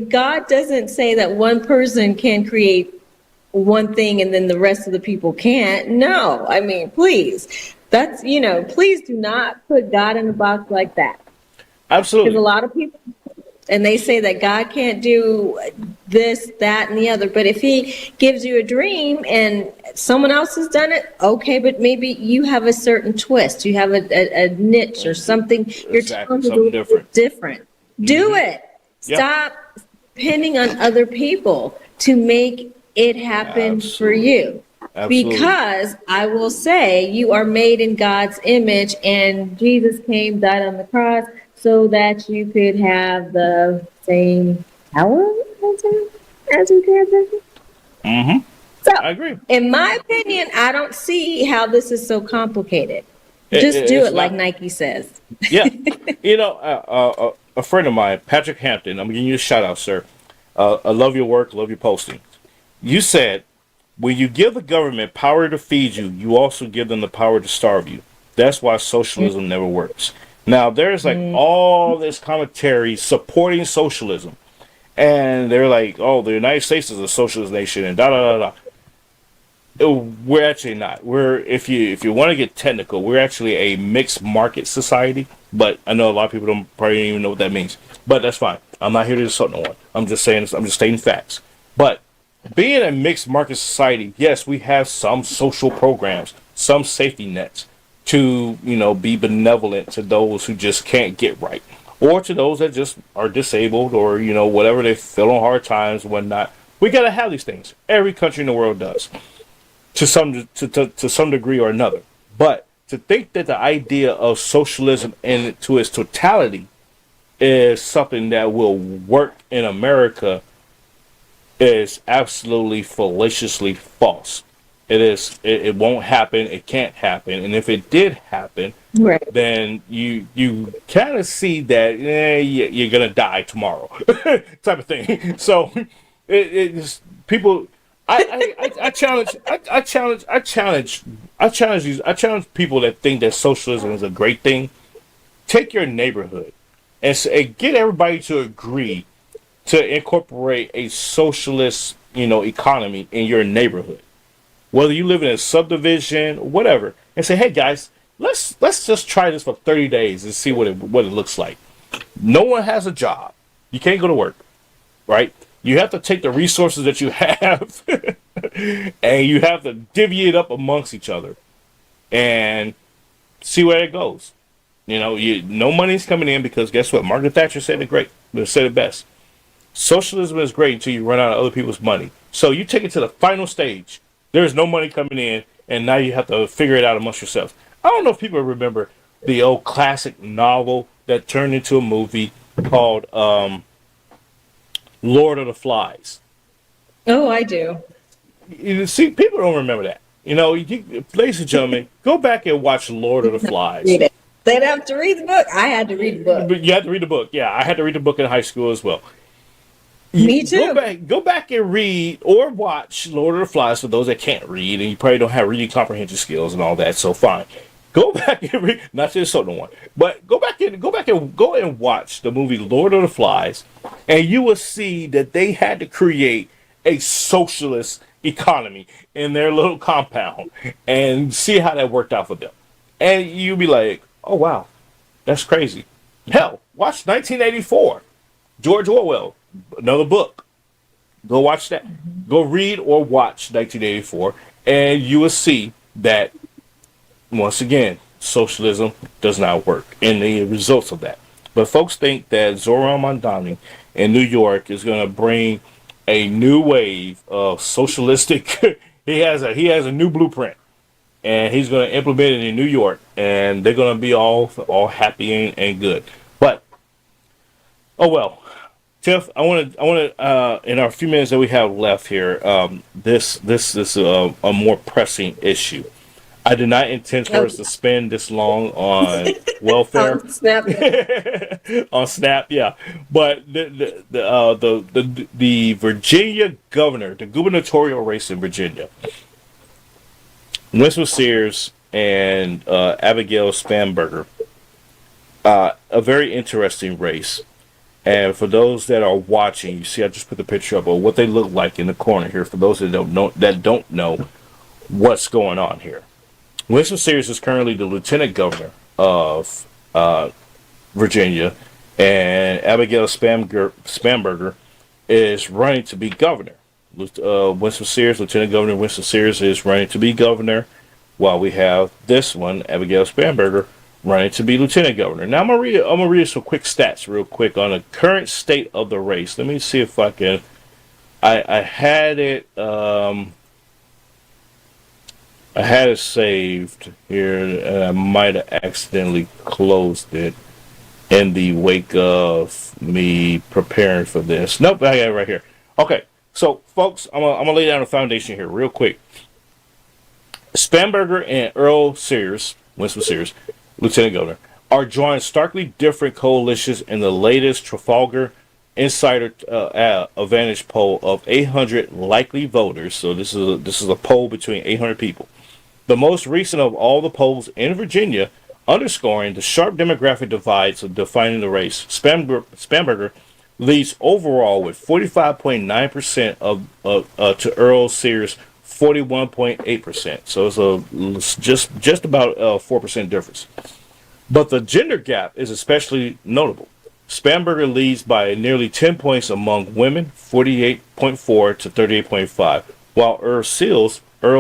God doesn't say that one person can create one thing and then the rest of the people can't. No, I mean, please. That's, please do not put God in a box like that. Absolutely. Because a lot of people, and they say that God can't do this, that, and the other. But if he gives you a dream and someone else has done it, okay, but maybe you have a certain twist. You have a niche or something. You're trying to do different. Do it. Stop depending on other people to make it happen for you. Absolutely. Because I will say you are made in God's image, and Jesus came, died on the cross, so that you could have the same power as you can. So, I agree. In my opinion, I don't see how this is so complicated. Just do it like Nike says. Yeah. A friend of mine, Patrick Hampton, I'm giving you a shout out, sir. I love your work, love your posting. You said, when you give the government power to feed you, you also give them the power to starve you. That's why socialism never works. Now, there's all this commentary supporting socialism. And they're like, oh, the United States is a socialist nation and da-da-da-da. We're actually not. If you want to get technical, we're actually a mixed market society. But I know a lot of people probably don't even know what that means. But that's fine. I'm not here to insult no one. I'm just stating facts. But being a mixed market society, yes, we have some social programs, some safety nets to, be benevolent to those who just can't get right, or to those that just are disabled, or, whatever, they feel on hard times and whatnot. We got to have these things. Every country in the world does, to some degree or another. But to think that the idea of socialism to its totality is something that will work in America is absolutely fallaciously false. It is. It won't happen. It can't happen. And if it did happen, then you kind of see that you're gonna die tomorrow, type of thing. So it's people. I challenge people that think that socialism is a great thing. Take your neighborhood and get everybody to agree to incorporate a socialist, economy in your neighborhood. Whether you live in a subdivision, whatever, and say, hey guys, let's just try this for 30 days and see what it looks like. No one has a job. You can't go to work, right? You have to take the resources that you have and you have to divvy it up amongst each other and see where it goes. No money's coming in because guess what? Margaret Thatcher said it best. Socialism is great until you run out of other people's money. So you take it to the final stage. There's no money coming in, and now you have to figure it out amongst yourselves. I don't know if people remember the old classic novel that turned into a movie called Lord of the Flies. Oh, I do. You see, people don't remember that. Ladies and gentlemen, go back and watch Lord of the Flies. Read it. They'd have to read the book. I had to read the book. But you had to read the book. Yeah, I had to read the book in high school as well. Me too. Go back and read or watch Lord of the Flies for those that can't read and you probably don't have reading comprehension skills and all that. So fine, go back and read. Not to insult no one, but go and watch the movie Lord of the Flies, and you will see that they had to create a socialist economy in their little compound and see how that worked out for them. And you'll be like, oh wow, that's crazy. Hell, watch 1984, George Orwell. Another book. Go watch that. Go read or watch 1984, and you will see that once again, socialism does not work in the results of that. But folks think that Zoran Mondani in New York is going to bring a new wave of socialistic. he has a new blueprint, and he's going to implement it in New York, and they're going to be all happy and good. But oh well. Tiff, I want to, in our few minutes that we have left here, this is a more pressing issue. I did not intend for us to spend this long on welfare. On Snap. On Snap, yeah. But the Virginia governor, the gubernatorial race in Virginia, Winston Sears and Abigail Spanberger, a very interesting race. And for those that are watching, you see I just put the picture up of what they look like in the corner here. For those that don't know what's going on here. Winston Sears is currently the lieutenant governor of Virginia, and Abigail Spanberger is running to be governor. Winston Sears, Lieutenant Governor Winston Sears, is running to be governor, while we have this one, Abigail Spanberger, running to be lieutenant governor. Now I'm gonna read some quick stats real quick on the current state of the race. Let me see if I can. I had it saved here, and I might have accidentally closed it in the wake of me preparing for this. Nope, I got it right here. Okay, so folks, I'm gonna lay down a foundation here real quick. Spanberger and Earl Sears, Winston Sears, Lieutenant Governor, are drawing starkly different coalitions in the latest Trafalgar Insider Advantage poll of 800 likely voters. So this is a poll between 800 people. The most recent of all the polls in Virginia, underscoring the sharp demographic divides of defining the race. Spanberger leads overall with 45.9% to Earl Sears' 41.8%. So it's just about a 4% difference. But the gender gap is especially notable. Spanberger leads by nearly 10 points among women, 48.4 to 38.5, while Earl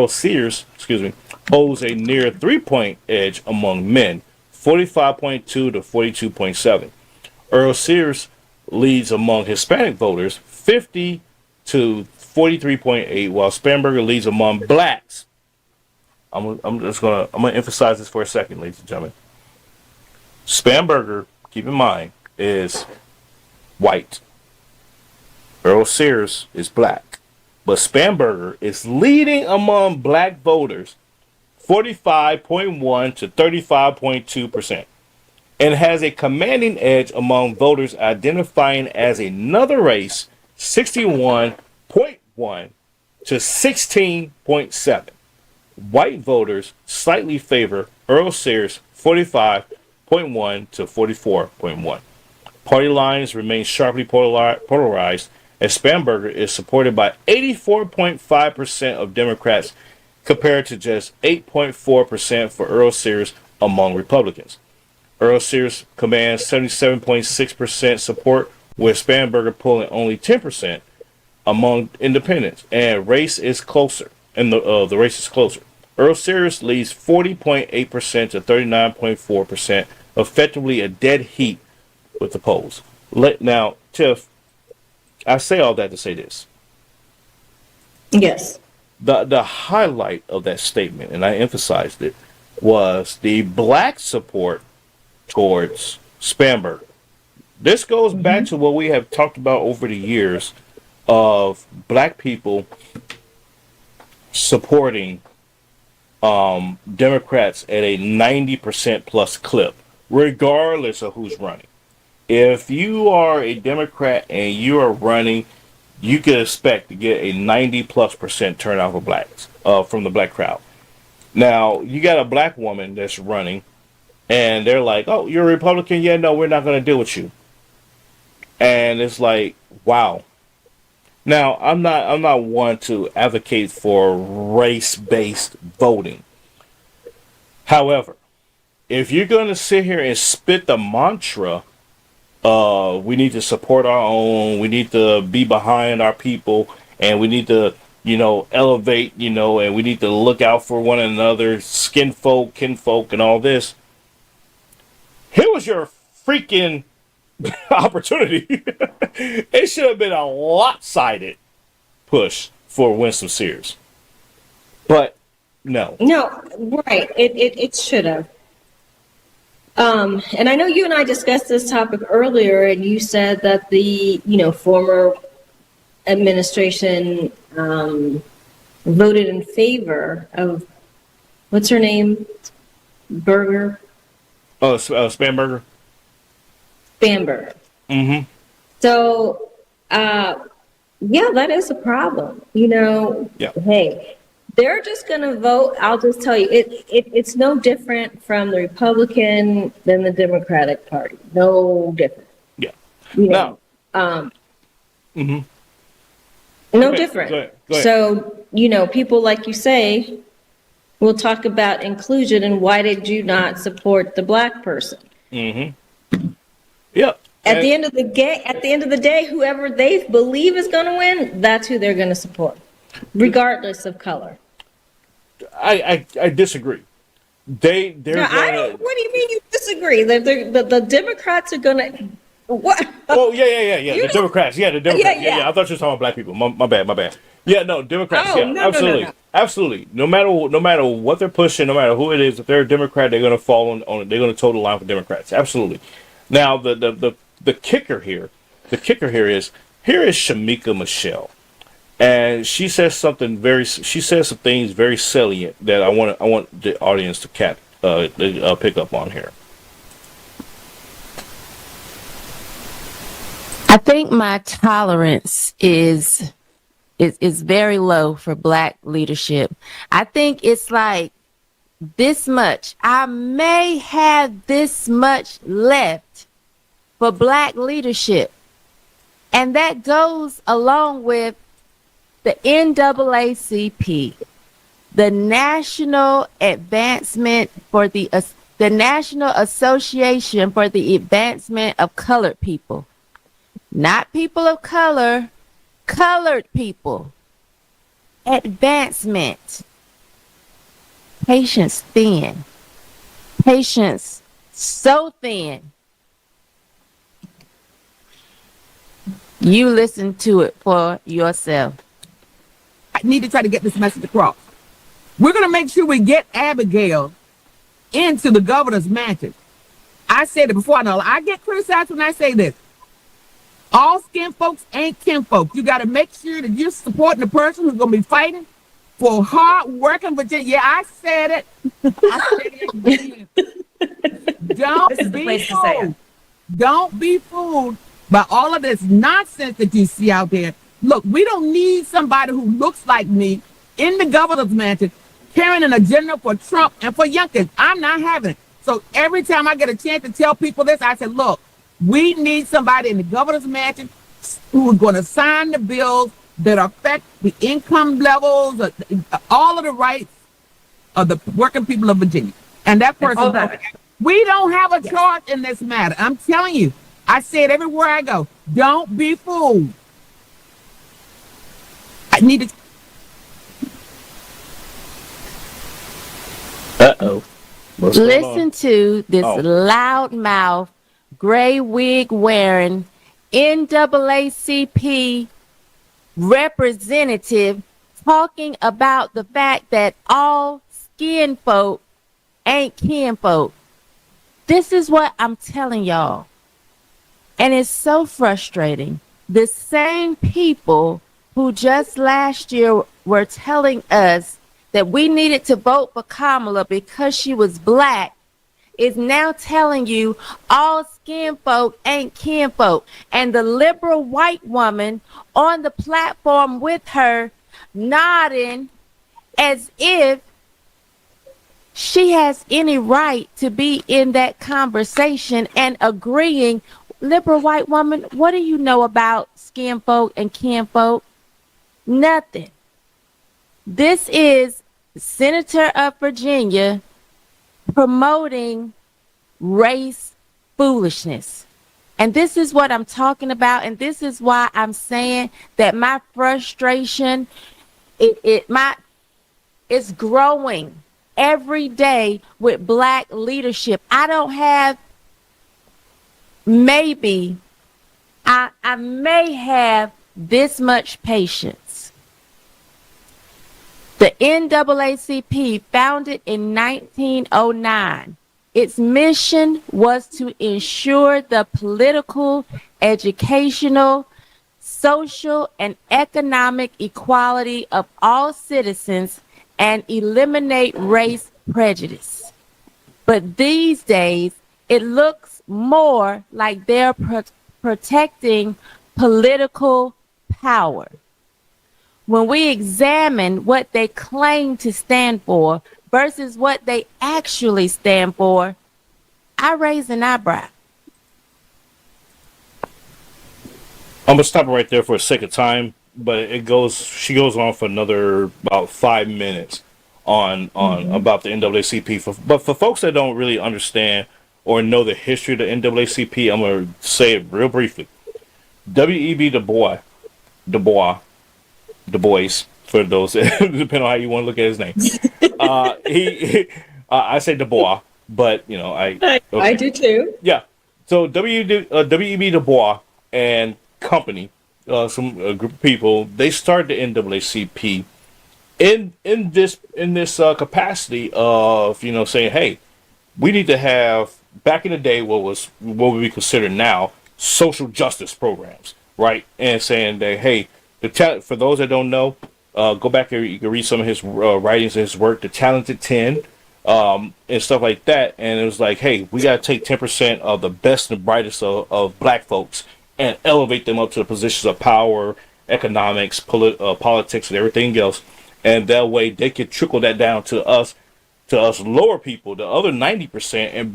Sears, holds a near 3-point edge among men, 45.2 to 42.7. Earl Sears leads among Hispanic voters, 50 to 43.8, while Spanberger leads among blacks. I'm gonna emphasize this for a second, ladies and gentlemen. Spanberger, keep in mind, is white. Earl Sears is black. But Spanberger is leading among black voters, 45.1 to 35.2%, and has a commanding edge among voters identifying as another race, 61.1 to 16.7. White voters slightly favor Earl Sears 45.1 to 44.1. Party lines remain sharply polarized as Spamberger is supported by 84.5% of Democrats compared to just 8.4% for Earl Sears among Republicans. Earl Sears commands 77.6% support, with Spamberger pulling only 10% among independents, and race is closer. The race is closer. Earl Sears leads 40.8% to 39.4%, effectively a dead heat with the polls. Now, Tiff, I say all that to say this. Yes. The highlight of that statement, and I emphasized it, was the black support towards Spamberger. This goes back to what we have talked about over the years of black people supporting Democrats at a 90% plus clip, regardless of who's running. If you are a Democrat and you are running, you can expect to get a 90+% turnout for blacks from the black crowd. Now, you got a black woman that's running, and they're like, "Oh, you're a Republican? Yeah, no, we're not going to deal with you." And it's like, wow. Now, I'm not one to advocate for race-based voting. However, if you're going to sit here and spit the mantra, we need to support our own, we need to be behind our people, and we need to, elevate, and we need to look out for one another, skin folk, kinfolk, and all this. Here was your freaking opportunity. It should have been a lopsided push for Winston Sears. But no. No, right. It should have. And I know you and I discussed this topic earlier, and you said that the, former administration voted in favor of, what's her name? Burger? Oh, Spamberger? Spamberger. Mm-hmm. So, yeah, that is a problem. Yeah. Hey, they're just going to vote. I'll just tell you, it's no different from the Republican than the Democratic Party. No different. Yeah. No. Mm-hmm. No different. Go ahead. So, people like you say will talk about inclusion and why did you not support the black person? Mm-hmm. Yep. At the end of the day, whoever they believe is going to win, that's who they're going to support, regardless of color. I disagree. They're what do you mean you disagree? The Democrats are going to what? Oh yeah. The Democrats. Yeah, the Democrats. Yeah. I thought you were talking about black people. My bad. Yeah, no, Democrats. Oh, yeah, no, absolutely. No. Absolutely. No matter what they're pushing, no matter who it is, if they're a Democrat, they're going to fall on it. They're going to toe the line for Democrats. Absolutely. Now the kicker here is Shamika Michelle. And she says some things very salient that I want the audience to pick up on here. I think my tolerance is very low for black leadership. I think it's like this much. I may have this much left for black leadership. And that goes along with the NAACP, the National National Association for the Advancement of Colored People. Not people of color, colored people. Advancement. Patience thin. Patience so thin. You listen to it for yourself. I need to try to get this message across. We're going to make sure we get Abigail into the governor's mansion. I said it before. I know I get criticized when I say this. All skin folks ain't kin folks. You got to make sure that you're supporting the person who's going to be fighting for hard-working Virginia. Yeah, I said it. Don't be fooled. Don't be fooled by all of this nonsense that you see out there Look, we don't need somebody who looks like me in the governor's mansion carrying an agenda for Trump and for Youngkin. I'm not having it. So every time I get a chance to tell people this, I said, look, we need somebody in the governor's mansion who is going to sign the bills that affect the income levels, all of the rights of the working people of Virginia. And that person, we don't have a choice in this matter. I'm telling you, I say it everywhere I go. Don't be fooled. I need to. Uh-oh. Listen to this loudmouth, gray wig wearing NAACP representative talking about the fact that all skin folk ain't kin folk. This is what I'm telling y'all. And it's so frustrating. The same people who just last year were telling us that we needed to vote for Kamala because she was black is now telling you all skin folk ain't kin folk. And the liberal white woman on the platform with her nodding as if she has any right to be in that conversation and agreeing. Liberal white woman, what do you know about skin folk and kin folk? Nothing. This is Senator of Virginia promoting race foolishness. And this is what I'm talking about. And this is why I'm saying that my frustration, it's growing every day with black leadership. I don't have, maybe, I may have this much patience. The NAACP, founded in 1909, its mission was to ensure the political, educational, social, and economic equality of all citizens and eliminate race prejudice. But these days, it looks more like they're protecting political power. When we examine what they claim to stand for versus what they actually stand for, I raise an eyebrow. I'm gonna stop it right there for a second time, but she goes on for another about 5 minutes on about the NAACP. But for folks that don't really understand or know the history of the NAACP, I'm gonna say it real briefly. W.E.B. Du Bois, for those depending on how you want to look at his name. I say Du Bois, but you know I do too. Yeah. So W.E.B. Du Bois and company, a group of people, they started the NAACP in this capacity of saying, hey, we need to have, back in the day, what would be considered now social justice programs, right? And saying that, hey, for those that don't know, go back and you can read some of his writings and his work, The Talented 10, and stuff like that. And it was like, hey, we got to take 10% of the best and brightest of black folks and elevate them up to the positions of power, economics, politics, and everything else. And that way they could trickle that down to us lower people, the other 90%, and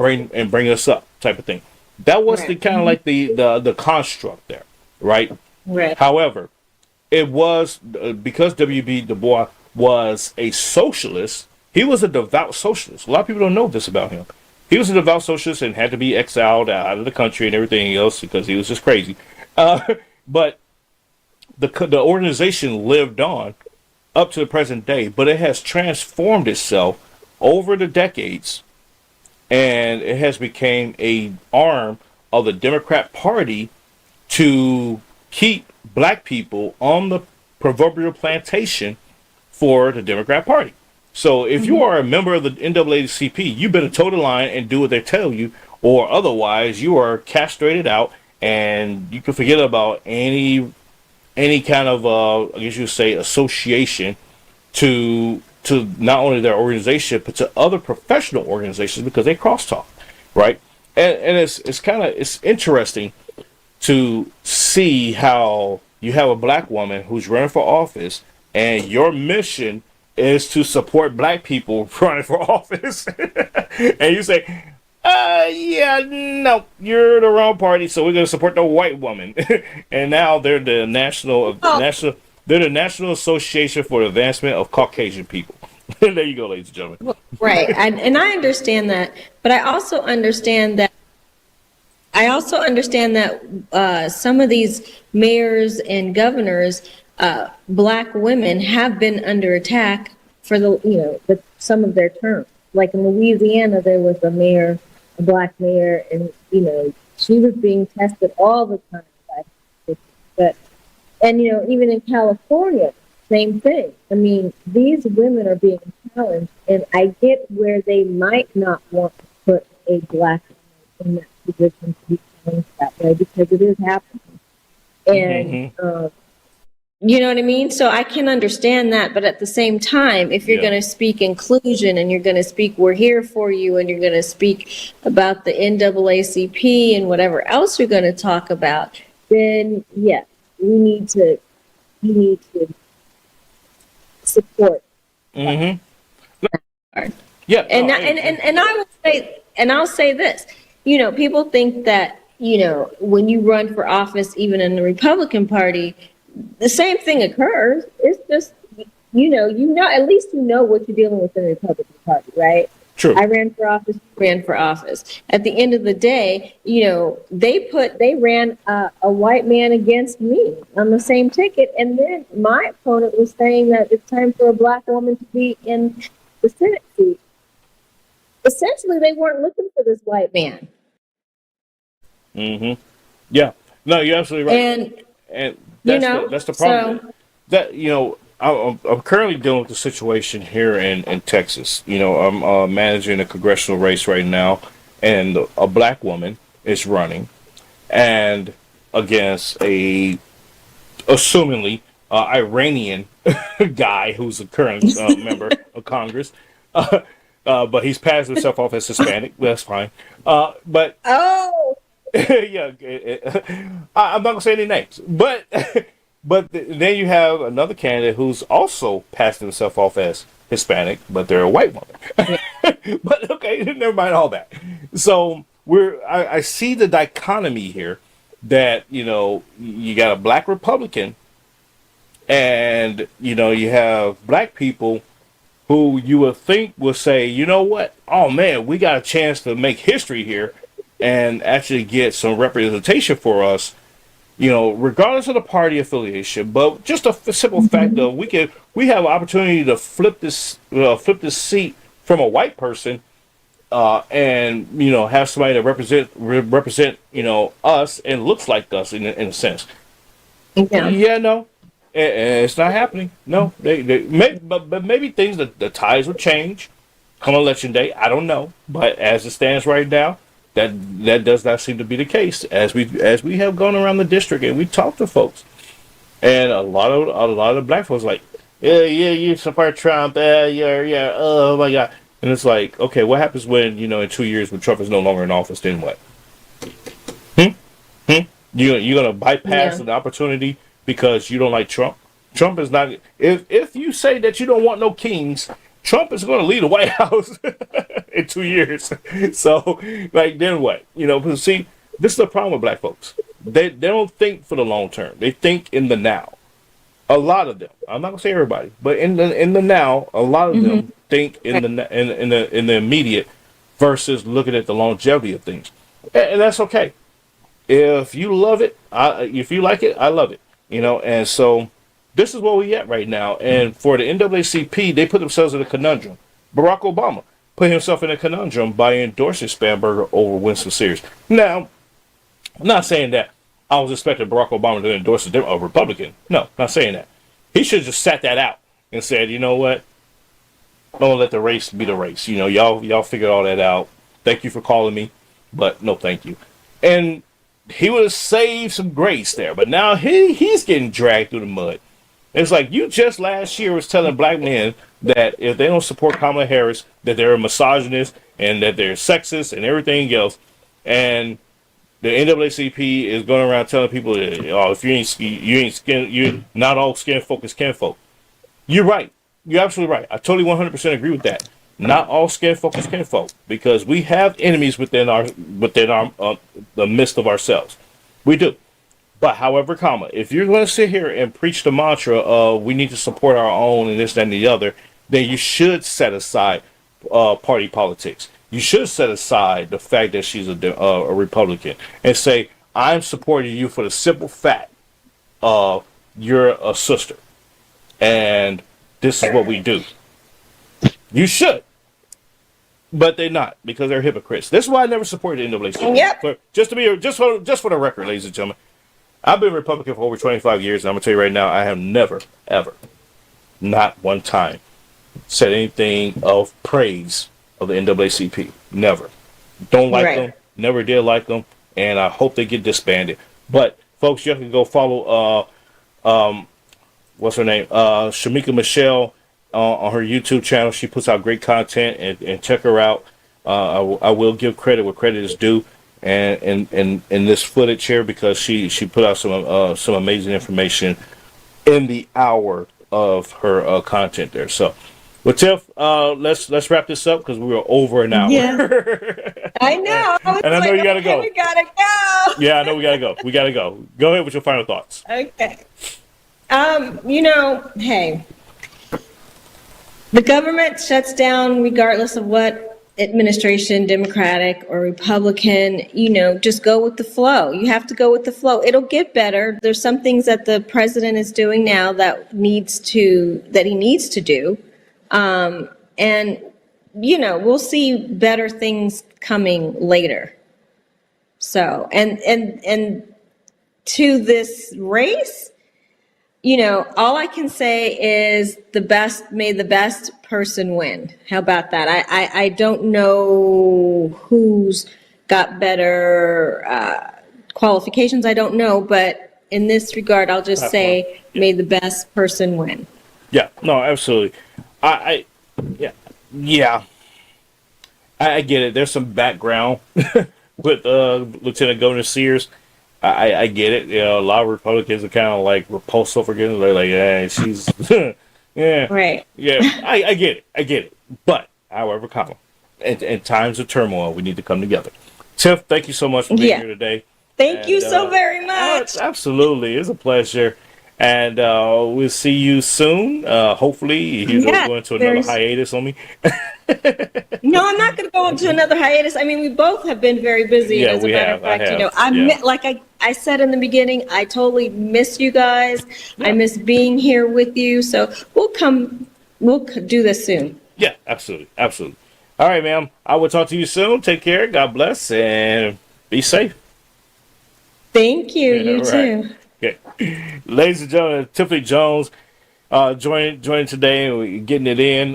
bring us up, type of thing. That was the kind of like the construct there, right? Right. However, it was because W.B. Du Bois was a socialist. He was a devout socialist. A lot of people don't know this about him. He was a devout socialist and had to be exiled out of the country and everything else because he was just crazy. But the organization lived on up to the present day, but it has transformed itself over the decades, and it has become an arm of the Democrat Party to keep black people on the proverbial plantation for the Democrat Party. So if you are a member of the NAACP, you better toe the line and do what they tell you, or otherwise you are castrated out, and you can forget about any kind of I guess you would say association to not only their organization but to other professional organizations, because they crosstalk, right? And it's interesting to see how you have a black woman who's running for office, and your mission is to support black people running for office, and you say, yeah, no, you're the wrong party, so we're going to support the white woman. And now they're the they're the National Association for the Advancement of Caucasian People. There you go, ladies and gentlemen. Right, and I understand that, but I also understand that some of these mayors and governors, black women, have been under attack for some of their terms. Like in Louisiana, there was a black mayor, and she was being tested all the time and even in California, same thing. I mean, these women are being challenged, and I get where they might not want to put a black woman in that position to be challenged that way, because it is happening. And you know what I mean? So I can understand that, but at the same time, if you're going to speak inclusion, and you're going to speak we're here for you, and you're going to speak about the NAACP and whatever else you're going to talk about, then yes, you need to support. Yeah. And I'll say this, people think that, when you run for office, even in the Republican Party, the same thing occurs. It's just, at least what you're dealing with in the Republican Party, right? True. I ran for office, ran for office. At the end of the day, they ran a white man against me on the same ticket, and then my opponent was saying that it's time for a black woman to be in the Senate seat. Essentially, they weren't looking for this white man. Yeah. No, you're absolutely right. And that's the problem. I'm currently dealing with the situation here in Texas. I'm managing a congressional race right now, and a black woman is running, and against a assumingly Iranian guy who's a current member of Congress, but he's passed himself off as Hispanic. That's fine. But yeah, I'm not gonna say any names, but. But then you have another candidate who's also passed himself off as Hispanic, but they're a white woman. But okay, never mind all that. So I see the dichotomy here that, you got a black Republican, and, you have black people who you would think will say, you know what? Oh man, we got a chance to make history here and actually get some representation for us. Regardless of the party affiliation, but just a simple fact of we have an opportunity to flip this seat from a white person, and have somebody that represent us and looks like us in a sense. Yeah, no, it's not happening. No, but maybe things the tides will change come election day. I don't know, but as it stands right now, that does not seem to be the case. As we have gone around the district and we talked to folks, and a lot of the black folks like, you support Trump, oh my God, and it's like, okay, what happens when in 2 years when Trump is no longer in office? Then what? You're gonna bypass an opportunity because you don't like Trump? Trump is not. If you say that you don't want no kings, Trump is going to leave the White House in 2 years. So, then what? See, this is the problem with black folks. They don't think for the long term. They think in the now. A lot of them. I'm not going to say everybody, but in the now, a lot of them think in the immediate versus looking at the longevity of things. And that's okay. If you love it, if you like it, I love it. And so this is where we at right now. And for the NAACP, they put themselves in a conundrum. Barack Obama put himself in a conundrum by endorsing Spanberger over Winston Sears. Now, I'm not saying that I was expecting Barack Obama to endorse a Republican. No, not saying that. He should have just sat that out and said, you know what? Don't let the race be the race. Y'all figured all that out. Thank you for calling me, but no thank you. And he would have saved some grace there. But now he's getting dragged through the mud. It's like you just last year was telling black men that if they don't support Kamala Harris, that they're a misogynist and that they're sexist and everything else. And the NAACP is going around telling people, oh, if you're not all skin folk is kinfolk. You're right. You're absolutely right. I totally 100% agree with that. Not all skin folk is kinfolk, because we have enemies within our the midst of ourselves. We do. But however, if you're going to sit here and preach the mantra of we need to support our own and this, that, and the other, then you should set aside party politics. You should set aside the fact that she's a Republican and say, I'm supporting you for the simple fact of you're a sister. And this is what we do. You should. But they're not, because they're hypocrites. That's why I never supported the NAACP. Yep. Just for the record, ladies and gentlemen, I've been a Republican for over 25 years, and I'm going to tell you right now, I have never, ever, not one time, said anything of praise of the NAACP. Never. Don't like them. Never did like them. And I hope they get disbanded. But, folks, you can go follow, what's her name? Shamika Michelle on her YouTube channel. She puts out great content, and check her out. I will give credit where credit is due. And in this footage here, because she put out some amazing information in the hour of her content there. So, well, Tiff, let's wrap this up, because we were over an hour. Yeah. I know. And I know you gotta go. We gotta go. Yeah, I know we gotta go. We gotta go. Go ahead with your final thoughts. Okay. Hey, the government shuts down regardless of what administration, Democratic or Republican, just go with the flow. You have to go with the flow. It'll get better. There's some things that the president is doing now that he needs to do. And, we'll see better things coming later. So, and to this race, all I can say is may the best person win. How about that? I don't know who's got better qualifications. I don't know, but in this regard, I'll just say, may the best person win. Yeah, no, absolutely. I get it. There's some background with Lieutenant Governor Sears. I get it. A lot of Republicans are kind of like repulsive for getting. They're like, yeah, she's, yeah, right, yeah. I get it. But however, in times of turmoil, we need to come together. Tiff, thank you so much for being here today. Thank you so very much. Absolutely, it's a pleasure. And we'll see you soon. Hopefully, he's going to another hiatus on me. No, I'm not going to go into another hiatus. I mean, we both have been very busy. Yeah, as a matter of fact, like I said in the beginning, I totally miss you guys. Yeah. I miss being here with you. So we'll do this soon. Yeah, absolutely. All right, ma'am. I will talk to you soon. Take care. God bless, and be safe. Thank you. You too. Okay. Ladies and gentlemen, Tiffany Jones joining today, and we're getting it in.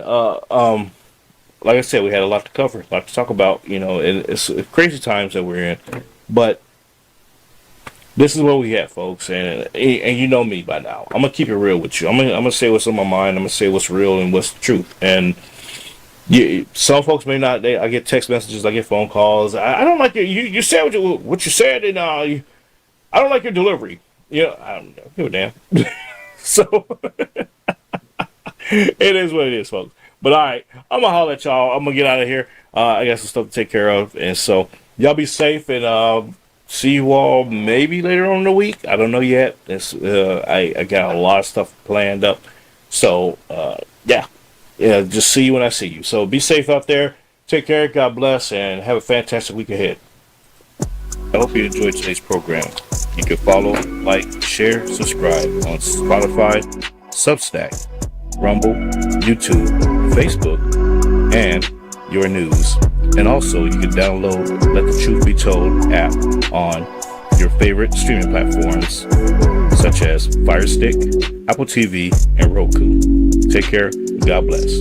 Like I said, we had a lot to cover, a lot to talk about. And it's crazy times that we're in, but this is what we have, folks. And you know me by now. I'm gonna keep it real with you. I'm gonna say what's on my mind. I'm gonna say what's real and what's the truth. And some folks may not. I get text messages, I get phone calls. I don't like you said what you said, and I don't like your delivery. I don't give a damn. So it is what it is, folks. But all right, I'm gonna holler at y'all. I'm gonna get out of here. I got some stuff to take care of, and so y'all be safe, and see you all maybe later on in the week. I don't know yet. I got a lot of stuff planned up, so yeah. Just see you when I see you. So be safe out there. Take care. God bless, and have a fantastic week ahead. I hope you enjoyed today's program. You can follow, like, share, subscribe on Spotify, Substack, Rumble, YouTube, Facebook, and your news. And also, you can download Let the Truth Be Told app on your favorite streaming platforms, such as Fire Stick, Apple TV, and Roku. Take care. God bless.